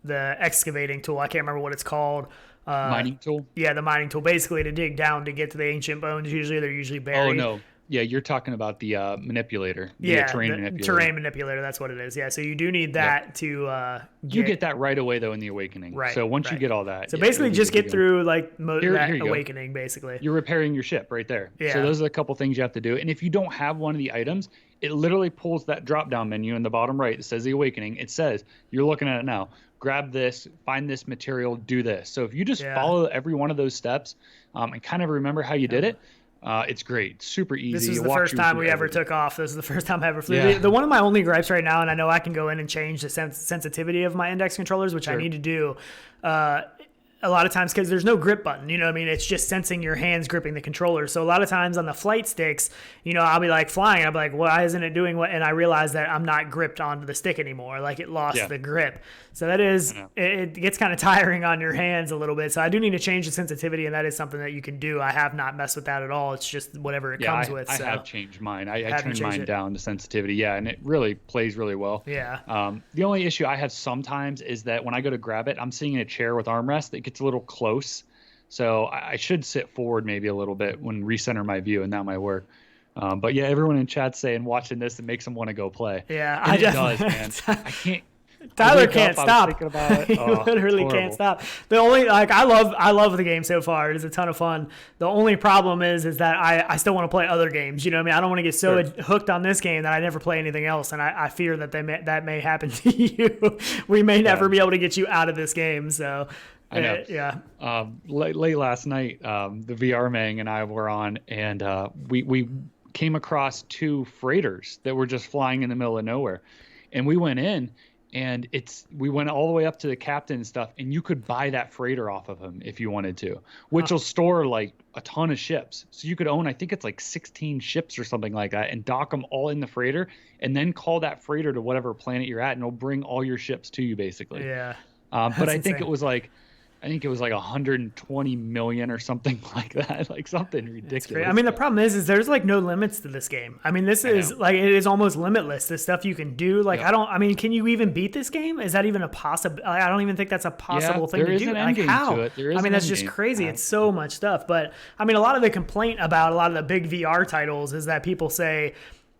excavating tool. I can't remember what it's called. Mining tool? Yeah, the mining tool, basically to dig down to get to the Ancient Bones. Usually they're usually buried. Oh, no. Yeah, you're talking about the manipulator. Terrain manipulator. Terrain manipulator, that's what it is. Yeah, so you do need that to You get that right away, though, in the Awakening. Right. So once you get all that. So basically just get through like that Awakening, basically. You're repairing your ship right there. Yeah. So those are a couple things you have to do. And if you don't have one of the items, it literally pulls that drop-down menu in the bottom right. It says the Awakening. It says, you're looking at it now, grab this, find this material, do this. So if you just follow every one of those steps and kind of remember how you did it, it's great. It's super easy. This is the first time we ever took off. This is the first time I ever flew. The one of my only gripes right now, and I know I can go in and change the sensitivity of my index controllers, which I need to do. A lot of times, because there's no grip button, you know what I mean? It's just sensing your hands gripping the controller. So a lot of times on the flight sticks, I'll be like flying. I'll be like, why isn't it doing what? And I realize that I'm not gripped onto the stick anymore. Like it lost the grip. So that is, it gets kind of tiring on your hands a little bit. So I do need to change the sensitivity, and that is something that you can do. I have not messed with that at all. It's just whatever it comes with. I have changed mine. I turned mine down, the sensitivity. Yeah, and it really plays really well. Yeah. The only issue I have sometimes is that when I go to grab it, I'm sitting in a chair with armrest that gets a little close. So I should sit forward maybe a little bit when recenter my view, and that might work. But yeah, everyone in chat's saying watching this, it makes them want to go play. Yeah, and it does, man. I can't. Tyler can't stop. Thinking about it. He literally can't stop. The only I love the game so far. It is a ton of fun. The only problem is that I still want to play other games. You know what I mean? I don't want to get so hooked on this game that I never play anything else, and I fear that that may happen to you. We may never be able to get you out of this game. So I know. Yeah. Late last night, the VR Mang and I were on, and we came across 2 freighters that were just flying in the middle of nowhere, and we went in. And we went all the way up to the captain and stuff, and you could buy that freighter off of him if you wanted to, which will store like a ton of ships. So you could own, I think it's like 16 ships or something like that, and dock them all in the freighter, and then call that freighter to whatever planet you're at, and it'll bring all your ships to you basically. Yeah. But I think it was like 120 million or something like that, like something ridiculous. I mean, the problem is there's like no limits to this game. I mean, this is like, it is almost limitless. The stuff you can do, like, can you even beat this game? Is that even a possible? I don't even think that's a possible thing to do. Like, how? I mean, that's just crazy. It's so much stuff. But I mean, a lot of the complaint about a lot of the big VR titles is that people say,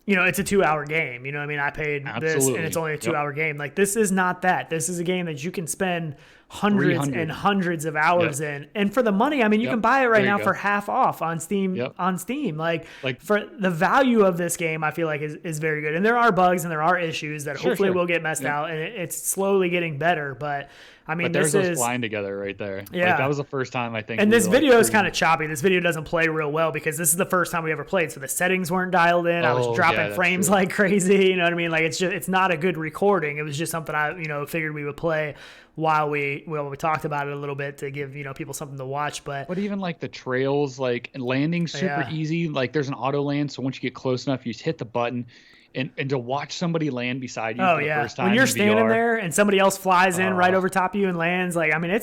you know, it's a 2-hour game. You know what I mean? I paid this and it's only a 2-hour game. Like, this is not that. This is a game that you can spend hundreds and hundreds of hours in. And for the money, I mean, you can buy it right now for half off on Steam. Like for the value of this game, I feel like is very good. And there are bugs and there are issues that hopefully will get messed out, and it's slowly getting better. But I mean, there's those flying together right there. Yeah. Like, that was the first time I think. And this video is kind of choppy. This video doesn't play real well because this is the first time we ever played. So the settings weren't dialed in. I was dropping frames like crazy. You know what I mean? Like, it's not a good recording. It was just something I, figured we would play while we talked about it a little bit to give, people something to watch. But even like the trails, like landing super easy. Like, there's an auto land. So once you get close enough, you just hit the button. And to watch somebody land beside you for the first time when you're standing there and somebody else flies in right over top of you and lands, like, I mean,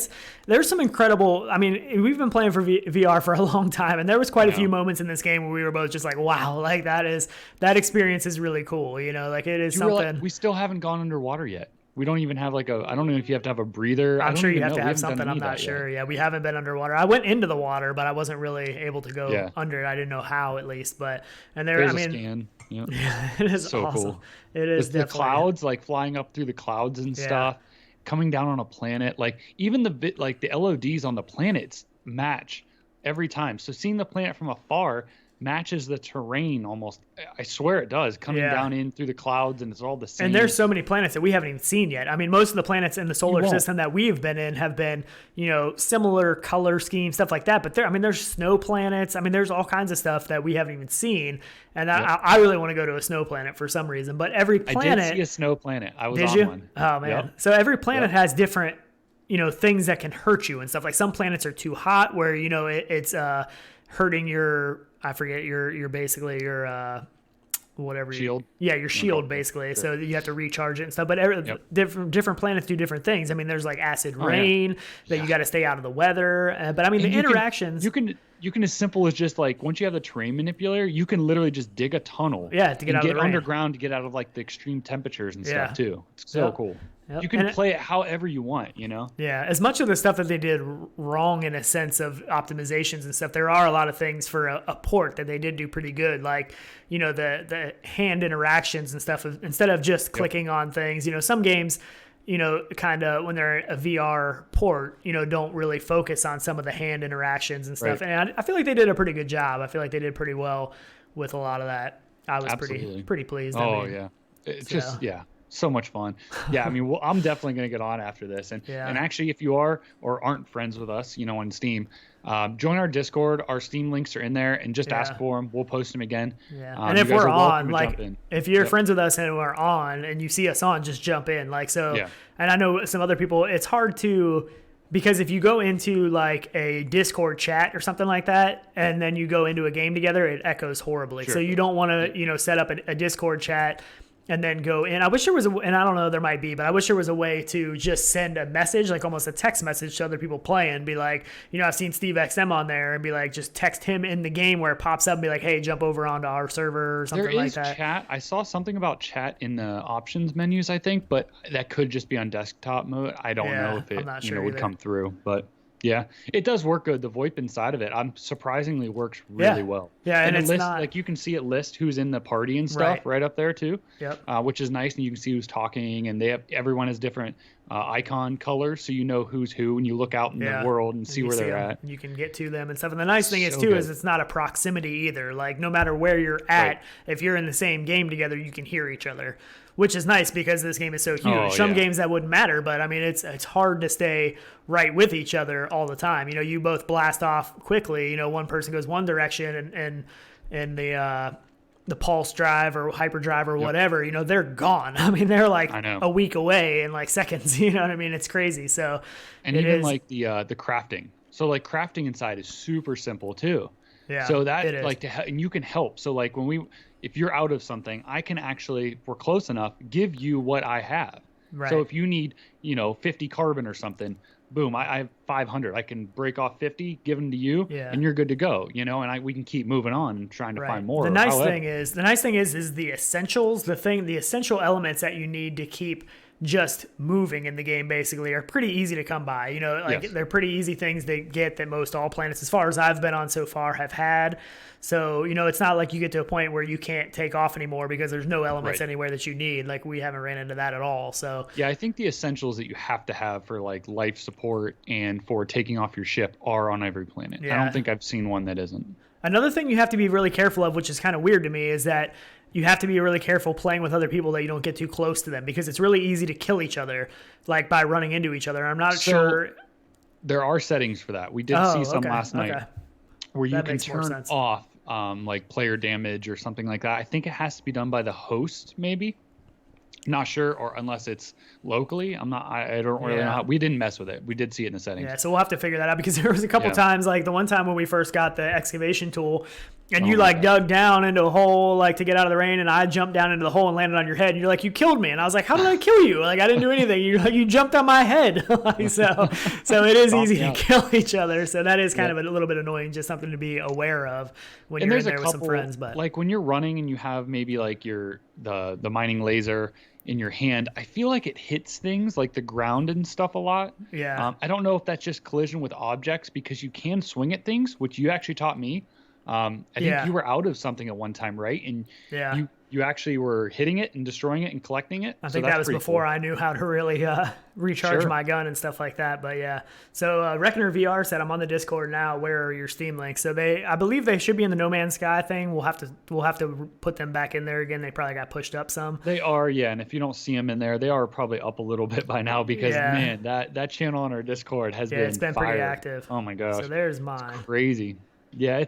there's some incredible, I mean, we've been playing for VR for a long time, and there was quite a few moments in this game where we were both just like, wow, like that experience is really cool. Like, it is something. We still haven't gone underwater yet. We don't even have like I don't know if you have to have a breather. I'm sure you have to have something. I'm not sure. Yeah, we haven't been underwater. I went into the water, but I wasn't really able to go under it. I didn't know how, at least. There's a scan. Yep. Yeah, it is so awesome. Cool. It is the clouds, like flying up through the clouds and stuff, coming down on a planet. Like, even the LODs on the planets match every time. So seeing the planet from afar matches the terrain almost. I swear it does, coming down in through the clouds, and it's all the same. And there's so many planets that we haven't even seen yet. I mean, most of the planets in the solar system that we've been in have been, similar color scheme, stuff like that. But there's snow planets. I mean, there's all kinds of stuff that we haven't even seen. And I really want to go to a snow planet for some reason. But every planet, I did see a snow planet. I was on one. Oh man! Yep. So every planet has different, things that can hurt you and stuff. Like, some planets are too hot, where it's hurting your. I forget your basically your whatever shield. Your shield basically. Sure. So you have to recharge it and stuff. But different planets do different things. I mean, there's like acid rain that you got to stay out of the weather. But I mean, the interactions. You can as simple as just like, once you have the terrain manipulator, you can literally just dig a tunnel. To get out of the rain. Underground to get out of like the extreme temperatures and stuff too. It's so cool. Yep. You can play it however you want, Yeah, as much of the stuff that they did wrong in a sense of optimizations and stuff, there are a lot of things for a port that they did do pretty good. Like, the hand interactions and stuff, instead of just clicking on things. Some games, kind of when they're a VR port, don't really focus on some of the hand interactions and stuff. Right. And I feel like they did a pretty good job. I feel like they did pretty well with a lot of that. I was pretty pleased. It's just so much fun. I mean, I'm definitely going to get on after this. And actually, if you are or aren't friends with us, on Steam, join our Discord. Our Steam links are in there, and just ask for them. We'll post them again. And if we're on, like, if you're friends with us and we're on and you see us on, just jump in. Like, so, and I know some other people, it's hard to, because if you go into like a Discord chat or something like that, and then you go into a game together, it echoes horribly. So you don't want to, set up a Discord chat and then go in. I wish there was and I don't know, there might be, but I wish there was a way to just send a message, like almost a text message to other people playing, be like, I've seen Steve XM on there, and be like, just text him in the game where it pops up and be like, hey, jump over onto our server or something like that. There is chat. I saw something about chat in the options menus, I think, but that could just be on desktop mode. I don't know if it would come through, but Yeah, it does work good. The VoIP inside of it, surprisingly works really well. Yeah, and it it's lists, not like you can see it list who's in the party and stuff right up there too. Yep. Which is nice, and you can see who's talking, and everyone has different icon colors, so you know who's who when you look out in the world and see where they're at. You can get to them and stuff. And the nice thing is it's not a proximity either. Like no matter where you're at, if you're in the same game together, you can hear each other, which is nice because this game is so huge. Some games that wouldn't matter, but I mean it's hard to stay right with each other all the time. You know, you both blast off quickly. You know, one person goes one direction and the pulse drive or hyperdrive or whatever, you know, they're gone. I mean, they're like a week away in like seconds, you know what I mean? It's crazy. So, and even like the crafting. So like crafting inside is super simple too. Yeah. So that like and you can help. So like if you're out of something, I can actually, if we're close enough, give you what I have. Right. So if you need, 50 carbon or something, boom, I have 500. I can break off 50, give them to you, and you're good to go, and we can keep moving on and trying to find more. The nice thing is the essentials, the essential elements that you need to keep just moving in the game basically are pretty easy to come by. They're pretty easy things to get that most all planets, as far as I've been on so far, have had. So, it's not like you get to a point where you can't take off anymore because there's no elements anywhere that you need. Like we haven't ran into that at all. So yeah, I think the essentials that you have to have for like life support and for taking off your ship are on every planet. I don't think I've seen one that isn't. Another thing you have to be really careful of, which is kind of weird to me, is that you have to be really careful playing with other people that you don't get too close to them, because it's really easy to kill each other, like by running into each other. I'm not sure. There are settings for that. We did see some last night where you can turn off like player damage or something like that. I think it has to be done by the host, maybe. Not sure, or unless it's locally. I don't really know how. We didn't mess with it. We did see it in the settings. Yeah, so we'll have to figure that out, because there was a couple times, like the one time when we first got the excavation tool, and you dug down into a hole like to get out of the rain, and I jumped down into the hole and landed on your head, and you're like, you killed me. And I was like, how did I kill you? Like, I didn't do anything. You're like, you jumped on my head. so it is easy to kill each other. So that is kind of a little bit annoying, just something to be aware of when you're in there with some friends. But like when you're running and you have maybe like the mining laser in your hand, I feel like it hits things like the ground and stuff a lot. Yeah. I don't know if that's just collision with objects, because you can swing at things, which you actually taught me. I think you were out of something at one time, right? And you actually were hitting it and destroying it and collecting it. I think that was before I knew how to really recharge my gun and stuff like that. But yeah, so RenderedRealityvr said, I'm on the Discord now. Where are your Steam links? So I believe they should be in the No Man's Sky thing. We'll have to put them back in there again. They probably got pushed up some. They are, yeah. And if you don't see them in there, they are probably up a little bit by now, because man, that channel on our Discord has been pretty active. Oh my gosh. So there's mine. It's crazy. Yeah,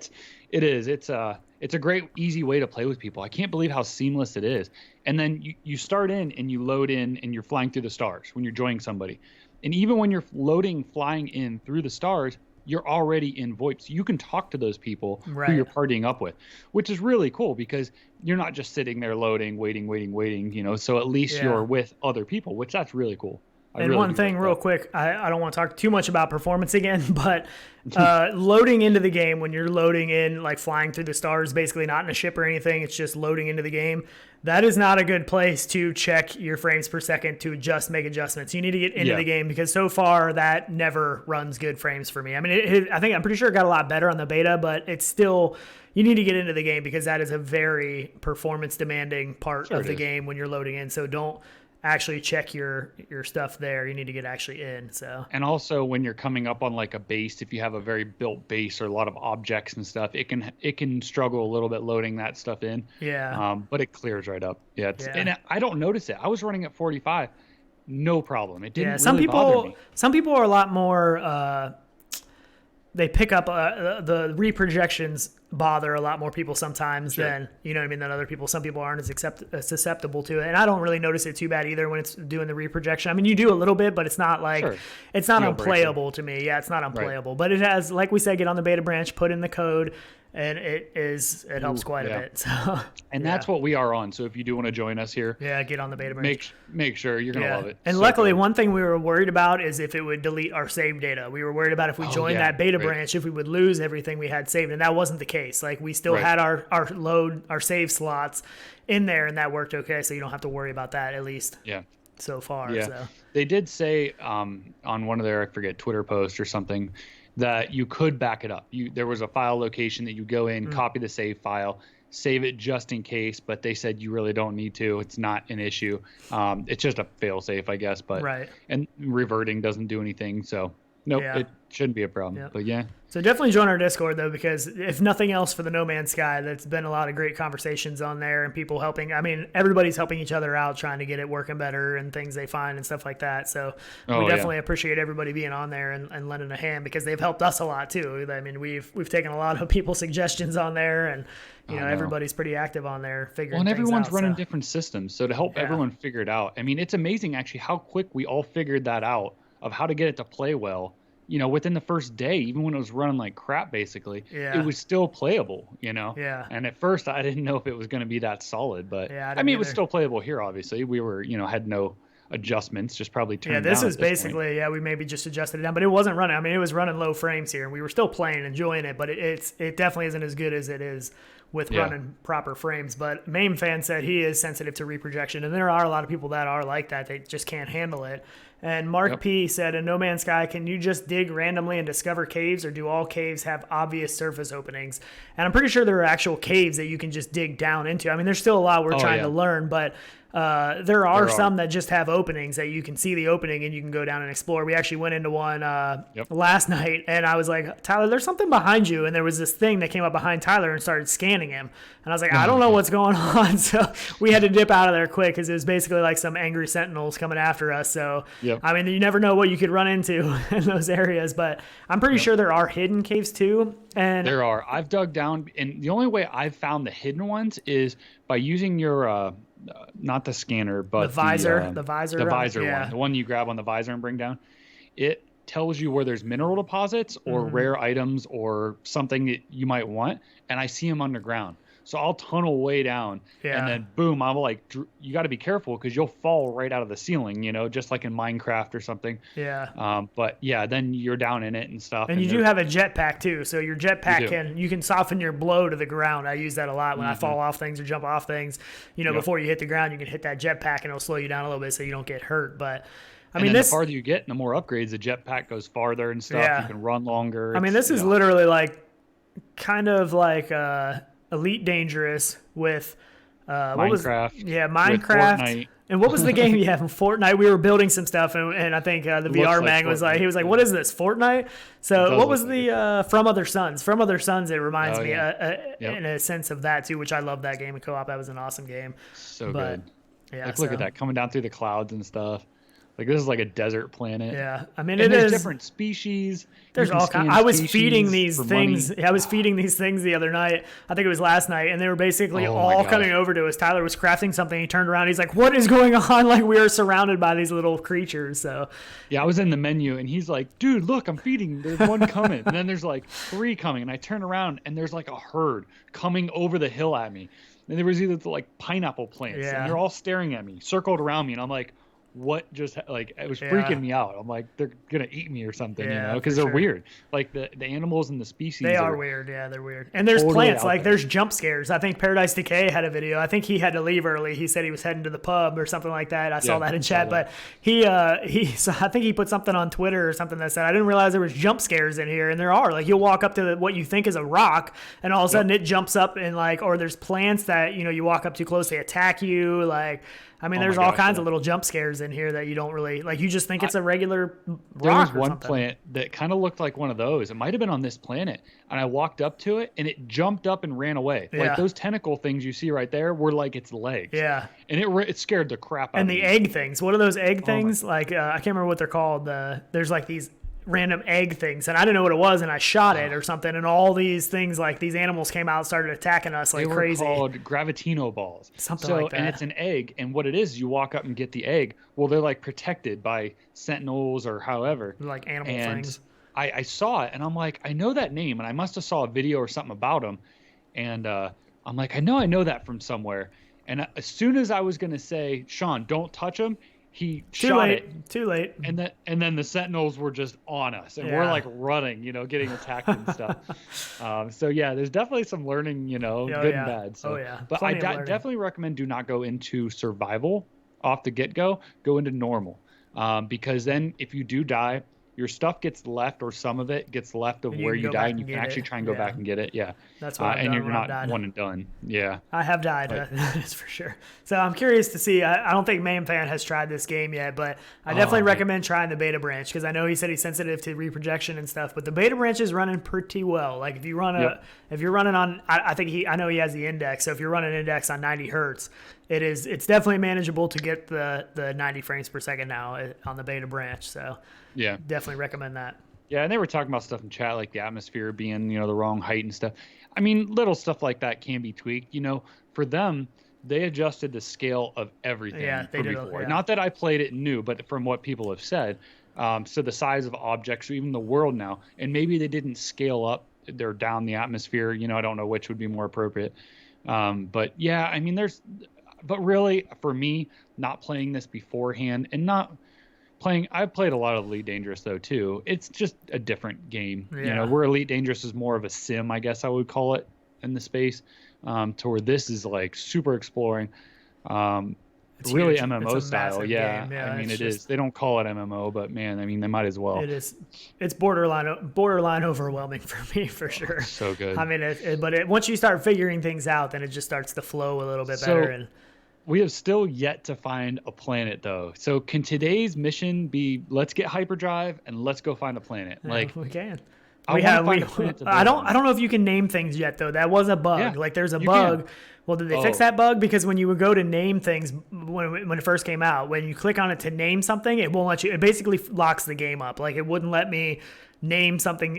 it is. It's a great, easy way to play with people. I can't believe how seamless it is. And then you start in and you load in and you're flying through the stars when you're joining somebody. And even when you're flying in through the stars, you're already in VoIP. So you can talk to those people who you're partying up with, which is really cool, because you're not just sitting there loading, waiting, so at least you're with other people, which that's really cool. And one thing real quick, I don't want to talk too much about performance again, but loading into the game, when you're loading in, like flying through the stars, basically not in a ship or anything, it's just loading into the game. That is not a good place to check your frames per second to make adjustments. You need to get into the game, because so far that never runs good frames for me. I mean, I'm pretty sure it got a lot better on the beta, but it's still, you need to get into the game, because that is a very performance demanding part of the game when you're loading in. So don't actually check your stuff there. You need to get actually in. So, and also when you're coming up on like a base, if you have a very built base or a lot of objects and stuff, it can struggle a little bit loading that stuff in. But it clears right up. And I don't notice it. I was running at 45, no problem. It didn't really bother me. Some people are a lot more they pick up the reprojections bother a lot more people sometimes than, than other people. Some people aren't as susceptible to it. And I don't really notice it too bad either when it's doing the reprojection. I mean, you do a little bit, but it's not like, it's not unplayable to me. Yeah, it's not unplayable. But it has, like we said, get on the beta branch, put in the code, and it helps quite a bit. So, and that's what we are on. So if you do want to join us here, get on the beta branch. Make sure you're gonna love it. And luckily, one thing we were worried about is if it would delete our save data. We were worried about if we joined that beta branch, if we would lose everything we had saved, and that wasn't the case. Like we still had our save slots in there, and that worked okay. So you don't have to worry about that, at least. Yeah. so far. Yeah, So they did say on one of their, I forget, Twitter posts or something, that you could back it up. There was a file location that you go in, copy the save file, save it just in case, but they said you really don't need to. It's not an issue. It's just a fail safe, I guess. But right. And reverting doesn't do anything, so nope, Yeah. it shouldn't be a problem. Yep. But yeah. So definitely join our Discord, though, because if nothing else for the No Man's Sky, there's been a lot of great conversations on there and people helping. I mean, everybody's helping each other out, trying to get it working better and things they find and stuff like that. So we definitely appreciate everybody being on there and lending a hand, because they've helped us a lot too. I mean, we've taken a lot of people's suggestions on there, and everybody's pretty active on there figuring things out. And everyone's running different systems, so to help everyone figure it out. I mean, it's amazing actually how quick we all figured that out of how to get it to play well. Within the first day, even when it was running like crap, basically, it was still playable, Yeah. And at first I didn't know if it was going to be that solid, but I mean, it was still playable here, obviously. We were, had no adjustments, just probably turned down. Yeah, this is basically, we maybe just adjusted it down, but it wasn't running. I mean, it was running low frames here, and we were still playing, enjoying it, but it definitely isn't as good as it is with running proper frames. But Mame Fan said he is sensitive to reprojection, and there are a lot of people that are like that. They just can't handle it. And Mark P said, in No Man's Sky, can you just dig randomly and discover caves, or do all caves have obvious surface openings? And I'm pretty sure there are actual caves that you can just dig down into. I mean, there's still a lot we're trying to learn, but there are some that just have openings that you can see the opening and you can go down and explore. We actually went into one last night, and I was like, Tyler, there's something behind you. And there was this thing that came up behind Tyler and started scanning him. And I was like, I don't know what's going on. So we had to dip out of there quick, because it was basically like some angry sentinels coming after us. So, I mean, you never know what you could run into in those areas. But I'm pretty sure there are hidden caves too. And there are. I've dug down, and the only way I've found the hidden ones is by using your not the scanner, but the visor the visor one, the one you grab on the visor and bring down. It tells you where there's mineral deposits or rare items or something that you might want, and I see them underground. So I'll tunnel way down, and then boom, I'm like, you got to be careful, because you'll fall right out of the ceiling, just like in Minecraft or something. Yeah. But yeah, then you're down in it and stuff. And you do have a jetpack too, so your jetpack you can soften your blow to the ground. I use that a lot when I fall off things or jump off things. Before you hit the ground, you can hit that jetpack, and it'll slow you down a little bit so you don't get hurt. But I mean, the farther you get, the more upgrades, the jetpack goes farther and stuff. You can run longer. I mean, this is literally like kind of like Elite Dangerous with Minecraft. Minecraft. And what was the game? Fortnite. We were building some stuff, and I think the VR mag was like, he was like, "What is this, Fortnite?" So what was the From Other Suns? From Other Suns. It reminds me in a sense of that too, which I love that game in co-op. That was an awesome game. So good. Yeah. Look at that, coming down through the clouds and stuff. Like, this is like a desert planet. Yeah, I mean, there's different species. There's all kinds. I was feeding these things. I was feeding these things the other night. I think it was last night, and they were basically all coming over to us. Tyler was crafting something. He turned around. He's like, "What is going on?" Like, we are surrounded by these little creatures. So, yeah, I was in the menu, and he's like, "Dude, look, I'm feeding. There's one coming." And then there's like 3 coming, and I turn around, and there's like a herd coming over the hill at me. And there was either like pineapple plants, and they're all staring at me, circled around me, and I'm like, what just, like, it was freaking me out. I'm like, they're gonna eat me or something, because they're weird. Like the animals and the species, they are weird. They're weird. And there's plants, like there's jump scares. I think Paradise Decay had a video. I think he had to leave early. He said he was heading to the pub or something like that. I saw that in chat. But so I think he put something on Twitter or something that said, I didn't realize there was jump scares in here. And there are. Like, you'll walk up to what you think is a rock, and all of a sudden it jumps up, and like, or there's plants that you walk up too close, they attack you. Like, I mean, there's all kinds of little jump scares in here that you don't really, like, you just think it's a regular rock. There was one plant that kind of looked like one of those. It might have been on this planet. And I walked up to it, and it jumped up and ran away. Yeah. Like, those tentacle things you see right there were like its legs. Yeah. And it scared the crap out of me. And the egg things. What are those egg things? Like, I can't remember what they're called. There's like these random egg things, and I didn't know what it was, and I shot it or something, and all these things, like these animals came out and started attacking us like crazy. They were called gravitino balls. Something like that. And it's an egg, and what it is, you walk up and get the egg. Well, they're like protected by sentinels or however. Like animal things. I saw it, and I'm like, I know that name, and I must have saw a video or something about them, and I'm like, I know that from somewhere. And as soon as I was going to say, Sean, don't touch him, he shot it. Too late. And then the sentinels were just on us, and we're like running, getting attacked and stuff. So yeah, there's definitely some learning, good and bad. So, but I definitely recommend do not go into survival off the get-go, go into normal. Because then if you do die, your stuff gets left, or some of it gets left of And you where can you go died, back and you and can get actually it. try and go Yeah. back and get it. Yeah. That's what I've And done you're when I've not died. one and done. Yeah. I have died, But- that's for sure. So I'm curious to see. I don't think Main Fan has tried this game yet, but I definitely recommend trying the beta branch, because I know he said he's sensitive to reprojection and stuff. But the beta branch is running pretty well. Like if you run if you're running on, I know he has the index. So if you're running index on 90 hertz, it's definitely manageable to get the 90 frames per second now on the beta branch. So yeah. definitely recommend that. Yeah, and they were talking about stuff in chat, like the atmosphere being, the wrong height and stuff. I mean, little stuff like that can be tweaked. For them, they adjusted the scale of everything they from did, before. yeah. Not that I played it and knew, but from what people have said. So the size of objects, or even the world now, and maybe they didn't scale up, they're down the atmosphere. I don't know which would be more appropriate. But yeah, I mean, but really, for me, not playing this beforehand and not I've played a lot of Elite Dangerous though too. It's just a different game. Yeah. Where Elite Dangerous is more of a sim, I guess I would call it, in the space. To where this is like super exploring. It's really huge. MMO It's a style. massive Yeah. game. Yeah, I mean, it's it is. They don't call it MMO, but man, I mean, they might as well. It is. It's borderline overwhelming for me, for sure. So good. I mean, but once you start figuring things out, then it just starts to flow a little bit better. And we have still yet to find a planet, though. So can today's mission be, let's get hyperdrive and let's go find a planet? Like, we can. I don't know if you can name things yet, though. That was a bug. Yeah, Like there's a you bug. can. Well, did they fix that bug? Because when you would go to name things when it first came out, when you click on it to name something, it won't let you. It basically locks the game up. Like it wouldn't let me name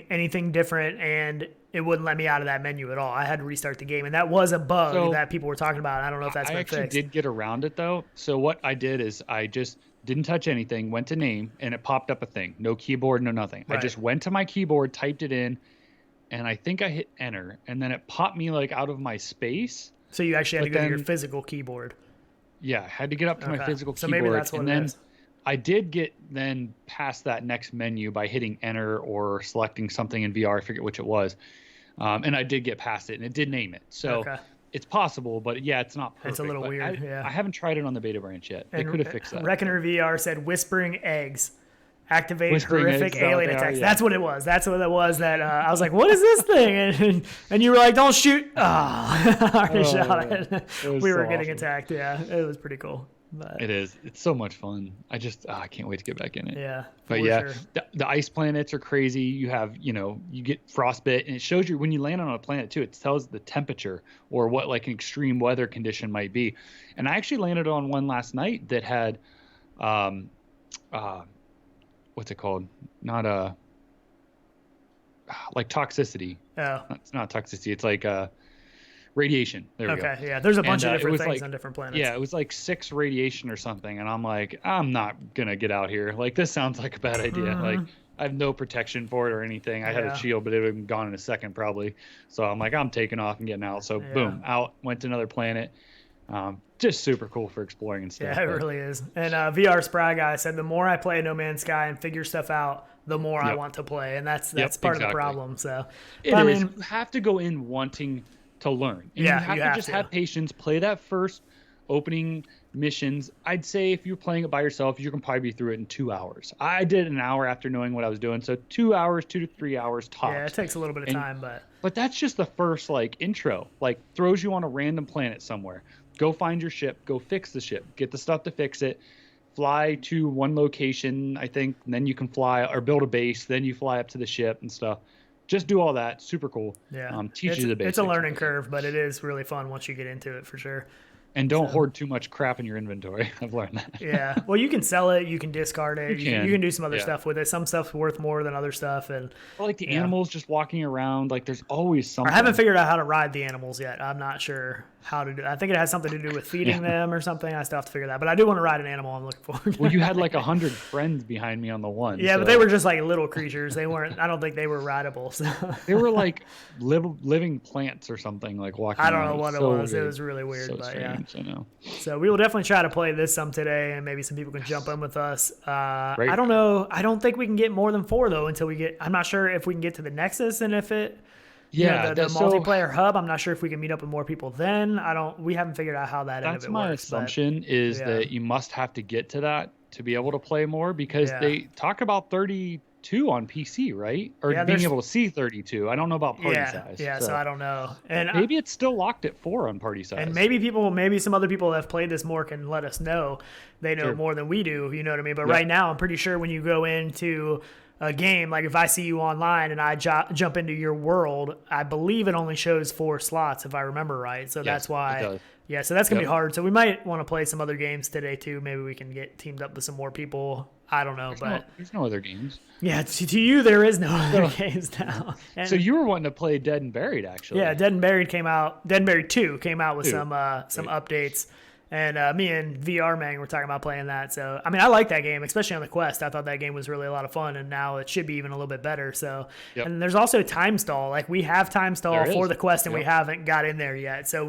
anything different, and it wouldn't let me out of that menu at all. I had to restart the game, and that was a bug that people were talking about. I don't know if that's been fixed. I actually did get around it though. So what I did is I just didn't touch anything, went to name, and it popped up a thing. No keyboard, no nothing. Right. I just went to my keyboard, typed it in, and I think I hit enter, and then it popped me like out of my space. So you actually had to go to your physical keyboard. Yeah, I had to get up to my physical keyboard. So maybe that's what it is. I did get then past that next menu by hitting enter or selecting something in VR. I forget which it was. And I did get past it, and it did name it. So it's possible, but yeah, it's not perfect. It's a little weird, I haven't tried it on the beta branch yet. They could have fixed that. RenderedRealityvr said whispering eggs. Activate Whispering horrific eggs, alien attacks. yeah. That's what it was. That's what it was. That I was like, "What is this thing?" And you were like, "Don't shoot!" I already shot it. We were getting attacked. Yeah, it was pretty cool. But it is. It's so much fun. I can't wait to get back in it. Yeah. But yeah, the ice planets are crazy. You have, you get frostbite, and it shows you when you land on a planet too. It tells the temperature or what like an extreme weather condition might be. And I actually landed on one last night that had, what's it called? Not like toxicity. Oh. It's not toxicity. It's like radiation. There we go. Okay, yeah. There's a bunch of different things like, on different planets. Yeah, it was like 6 radiation or something, and I'm like, I'm not gonna get out here. Like this sounds like a bad idea. Like I have no protection for it or anything. I had a shield, but it would have been gone in a second probably. So I'm like, I'm taking off and getting out. So boom, out, went to another planet. Just super cool for exploring and stuff. Yeah, it really is. And VR Spry Guy said, the more I play No Man's Sky and figure stuff out, the more I want to play, and that's part of the problem. So it is. You have to go in wanting to learn. And you have to have patience. Play that first opening missions. I'd say if you're playing it by yourself, you can probably be through it in 2 hours. I did an hour after knowing what I was doing, so 2 hours, 2 to 3 hours tops. Yeah, it takes a little bit of time, but that's just the first like intro. Like throws you on a random planet somewhere. Go find your ship. Go fix the ship. Get the stuff to fix it. Fly to one location, I think, and then you can fly or build a base. Then you fly up to the ship and stuff. Just do all that. Super cool. Yeah. Teach you the basics. It's a learning curve, but it is really fun once you get into it for sure. And don't hoard too much crap in your inventory. I've learned that. Yeah. Well, you can sell it. You can discard it. You can do some other yeah. stuff with it. Some stuff's worth more than other stuff. And well, like the animals just walking around. Like there's always something. I haven't figured out how to ride the animals yet. I'm not sure how to do it. I think it has something to do with feeding them or something. I still have to figure that. But I do want to ride an animal. I'm looking forward to. Well, you had like 100 friends behind me on the one. Yeah, but they were just like little creatures. They weren't. I don't think they were rideable. So. They were like living plants or something, like walking. I don't know what it was. Weird. It was really weird, so but strange, yeah. I know. So we will definitely try to play this some today, and maybe some people can jump in with us. Right. I don't know. I don't think we can get more than 4 though until we get. I'm not sure if we can get to the Nexus and if it Yeah, the so multiplayer hub. I'm not sure if we can meet up with more people then. We haven't figured out how that end of that's it my works. assumption is yeah. that you must have to get to that to be able to play more, because Yeah. they talk about 32 on PC, right? Or Yeah, being able to see 32. I don't know about party size. Yeah, so I don't know. And maybe it's still locked at 4 on party size. And maybe some other people that have played this more can let us know. They know more than we do, you know what I mean? But right now, I'm pretty sure when you go into a game, like if I see you online and I jump into your world, I believe it only shows 4 slots if I remember right. So that's why. Yeah, so that's going to be hard. So we might want to play some other games today too. Maybe we can get teamed up with some more people. I don't know, there's no other games. Yeah, to you there is no other games now. And so you were wanting to play Dead and Buried, actually. Yeah, Dead and Buried came out. Dead and Buried 2 came out with some updates. And me and VR Man were talking about playing that. So, I mean, I like that game, especially on the Quest. I thought that game was really a lot of fun, and now it should be even a little bit better. So, and there's also time stall. Like, we have time stall for the Quest, and we haven't got in there yet. So,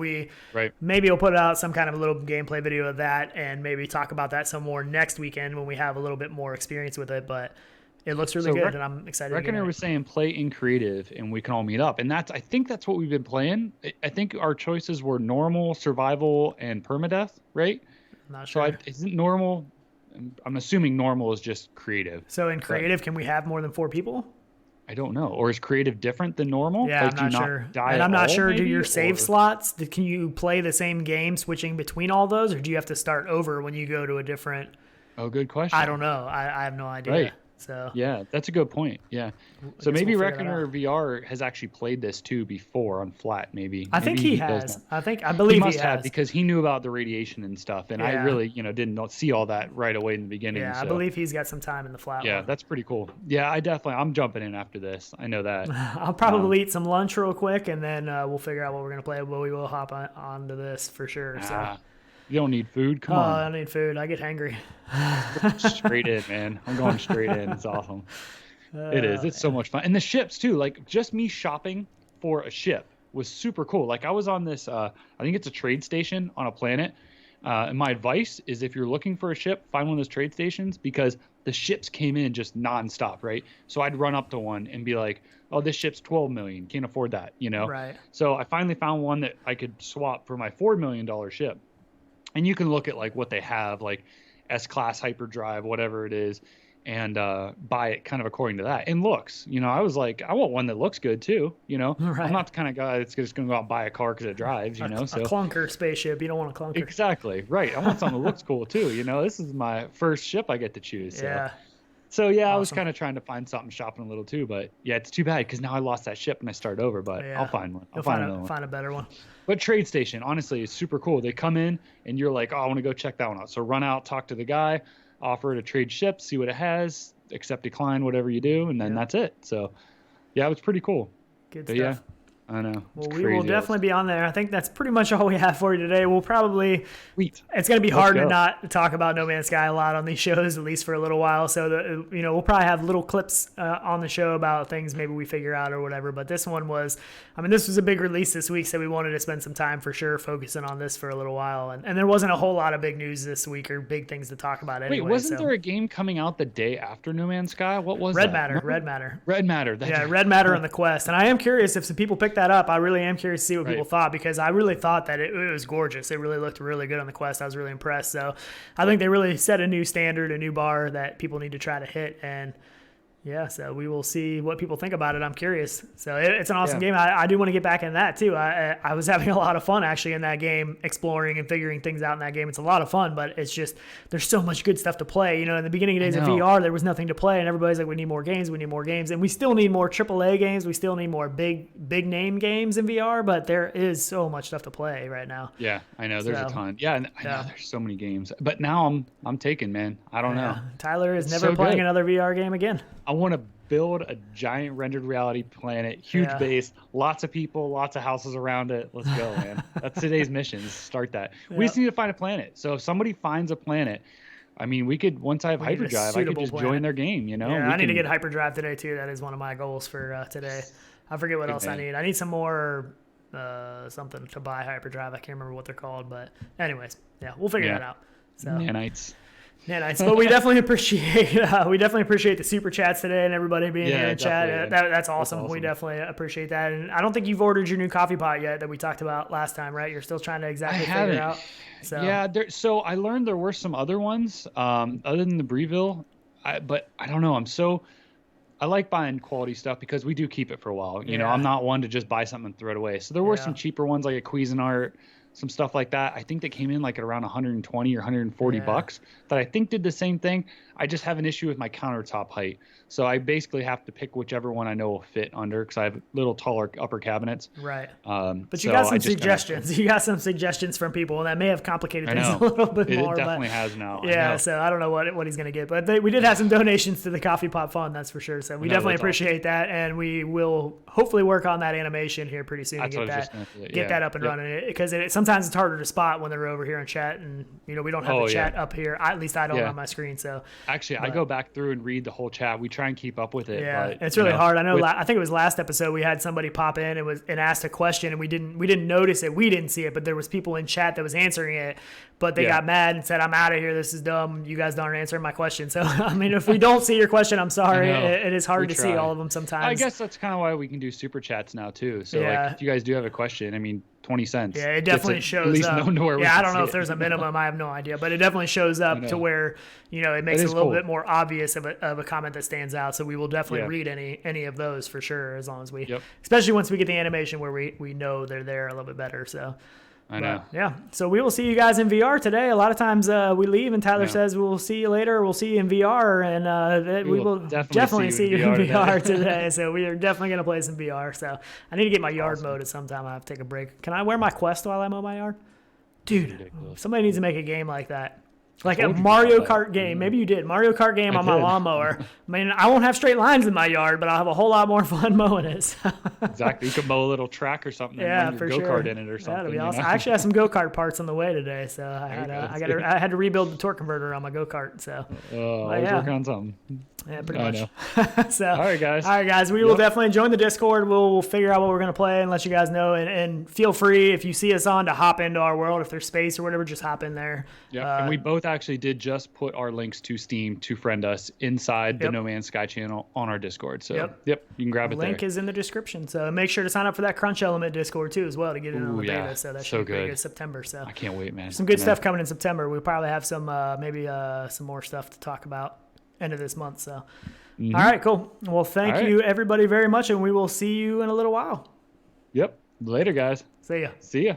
maybe we'll put out some kind of a little gameplay video of that and maybe talk about that some more next weekend when we have a little bit more experience with it. But it looks really good, and I'm excited. Reckoner was saying play in creative, and we can all meet up. And I think that's what we've been playing. I think our choices were normal, survival, and permadeath, right? I'm not sure. So isn't normal? I'm assuming normal is just creative. So in creative, can we have more than 4 people? I don't know. Or is creative different than normal? Yeah, I'm not sure. And I'm not sure. Do your save slots? Can you play the same game switching between all those, or do you have to start over when you go to a different? Oh, good question. I don't know. I have no idea. Right. So yeah, that's a good point. Yeah. So maybe Reckoner VR has actually played this too before on flat. Maybe I think he has. I believe he must has. have, because he knew about the radiation and stuff, and I really didn't see all that right away in the beginning. Yeah, so. I believe he's got some time in the flat. Yeah, that's pretty cool. Yeah, I'm jumping in after this. I know that. I'll probably eat some lunch real quick, and then we'll figure out what we're gonna play. But we will hop onto this for sure. So. You don't need food? Come on. I don't need food. I get hangry. Straight in, man. I'm going straight in. It's awesome. It is. It's so much fun. And the ships, too. Like, just me shopping for a ship was super cool. Like, I was on this, I think it's a trade station on a planet. And my advice is, if you're looking for a ship, find one of those trade stations, because the ships came in just nonstop, right? So I'd run up to one and be like, oh, this ship's 12 million. Can't afford that, you know? Right. So I finally found one that I could swap for my $4 million ship. And you can look at like what they have, like S-Class hyperdrive, whatever it is, and buy it kind of according to that. And looks, I was like, I want one that looks good too, Right. I'm not the kind of guy that's just going to go out and buy a car because it drives, A clunker spaceship. You don't want a clunker. Exactly. Right. I want something that looks cool too. This is my first ship I get to choose. So. Yeah. So yeah, awesome. I was kind of trying to find something, shopping a little too, but yeah, it's too bad because now I lost that ship and I start over. But I'll find one. I'll find another one. Find a better one. But Trade Station, honestly, is super cool. They come in and you're like, oh, I want to go check that one out. So run out, talk to the guy, offer to trade ship, see what it has, accept, decline, whatever you do, and then that's it. So yeah, it was pretty cool. Good stuff. Yeah, I know. Well, we will definitely be on there. I think that's pretty much all we have for you today. We'll probably... Sweet. It's going to be hard to not talk about No Man's Sky a lot on these shows, at least for a little while. So, we'll probably have little clips on the show about things maybe we figure out or whatever. But this one was... this was a big release this week, so we wanted to spend some time for sure focusing on this for a little while. And there wasn't a whole lot of big news this week or big things to talk about anyway. Wait, wasn't there a game coming out the day after No Man's Sky? What was that? Red Matter. Red Matter. Red Matter on the Quest. And I am curious if some people pick that up. I really am curious to see what people thought, because I really thought that it was gorgeous. It really looked really good on the Quest. I was really impressed. So I think they really set a new standard, a new bar that people need to try to hit. And yeah, so we will see what people think about it. I'm curious. So it's an awesome game. I do want to get back in that too. I was having a lot of fun actually in that game, exploring and figuring things out in that game. It's a lot of fun, but it's just, there's so much good stuff to play. In the beginning days of VR, there was nothing to play, and everybody's like, we need more games. And we still need more AAA games. We still need more big name games in VR, but there is so much stuff to play right now. Yeah, I know. There's a ton. Yeah, I know there's so many games. But now I'm taken, man. I don't know. Tyler is never playing another VR game again. I want to build a giant rendered reality planet, huge base, lots of people, lots of houses around it. Let's go, man. That's today's mission, is start that. We just need to find a planet. So if somebody finds a planet, we could, once I have hyperdrive, I could just join their game, Yeah, I need to get hyperdrive today too. That is one of my goals for today. I forget what else I need. I need some more something to buy hyperdrive. I can't remember what they're called, but anyways, we'll figure that out. So. Nanites. Yeah, nice. But we definitely appreciate the super chats today and everybody being here in chat. That's awesome. We definitely appreciate that. And I don't think you've ordered your new coffee pot yet that we talked about last time, right? You're still trying to figure out. So. Yeah, so I learned there were some other ones other than the Breville, but I don't know. I like buying quality stuff because we do keep it for a while. You know, I'm not one to just buy something and throw it away. So there were some cheaper ones like a Cuisinart, some stuff like that. I think they came in like at around 120 or 140 bucks that I think did the same thing. I just have an issue with my countertop height. So I basically have to pick whichever one I know will fit under because I have little taller upper cabinets. Right. But you got some suggestions. You got some suggestions from people, and that may have complicated things a little bit more. It definitely has now. Yeah, so I don't know what he's going to get. But we did have some donations to the Coffee Pot Fund, that's for sure. So we definitely appreciate that, and we will hopefully work on that animation here pretty soon to get that up and running. Because sometimes it's harder to spot when they're over here in chat, and we don't have the chat up here. At least I don't on my screen. So actually, I go back through and read the whole chat. We try and keep up with it. Yeah, but, it's really hard. I know. I think it was last episode we had somebody pop in and asked a question, and we didn't notice it. We didn't see it, but there was people in chat that was answering it. But they got mad and said, "I'm out of here. This is dumb. You guys aren't answering my question." So I mean, if we don't see your question, I'm sorry. It is hard to see all of them sometimes. I guess that's kind of why we can do super chats now too. So like, if you guys do have a question, I mean, 20 cents. Yeah, it definitely shows at least up. Know where I don't know if there's a minimum. I have no idea, but it definitely shows up to where it makes it a little bit more obvious of a comment that stands out. So we will definitely read any of those for sure, as long as we, especially once we get the animation where we know they're there a little bit better. So. I know. Yeah. So we will see you guys in VR today. A lot of times we leave and Tyler says we'll see you later. We'll see you in VR, and we will definitely see you in VR today. So we are definitely going to play some VR. So I need to get my yard mode at some time. I have to take a break. Can I wear my Quest while I mow my yard? Dude, somebody needs to make a game like that. Like a Mario Kart game. Maybe you did. Mario Kart game on my lawnmower. I mean, I won't have straight lines in my yard, but I'll have a whole lot more fun mowing it. So. Exactly. You could mow a little track or something and run your go-kart in it or something. That'd be awesome. I actually have some go-kart parts on the way today, so I had to rebuild the torque converter on my go-kart. So. I was working on something. Yeah, pretty much. So, all right, guys. We will definitely join the Discord. We'll figure out what we're going to play and let you guys know. And feel free, if you see us on, to hop into our world. If there's space or whatever, just hop in there. Yeah, and we both actually did just put our links to Steam to friend us inside the No Man's Sky channel on our Discord. So, you can grab it there. Link is in the description. So make sure to sign up for that Crunch Element Discord too as well to get in on the beta. So that should be pretty good September. So I can't wait, man. Some good stuff coming in September. We'll probably have some some more stuff to talk about end of this month. So. All right, cool. Well, thank you everybody very much, and we will see you in a little while. Yep. Later, guys. See ya. See ya.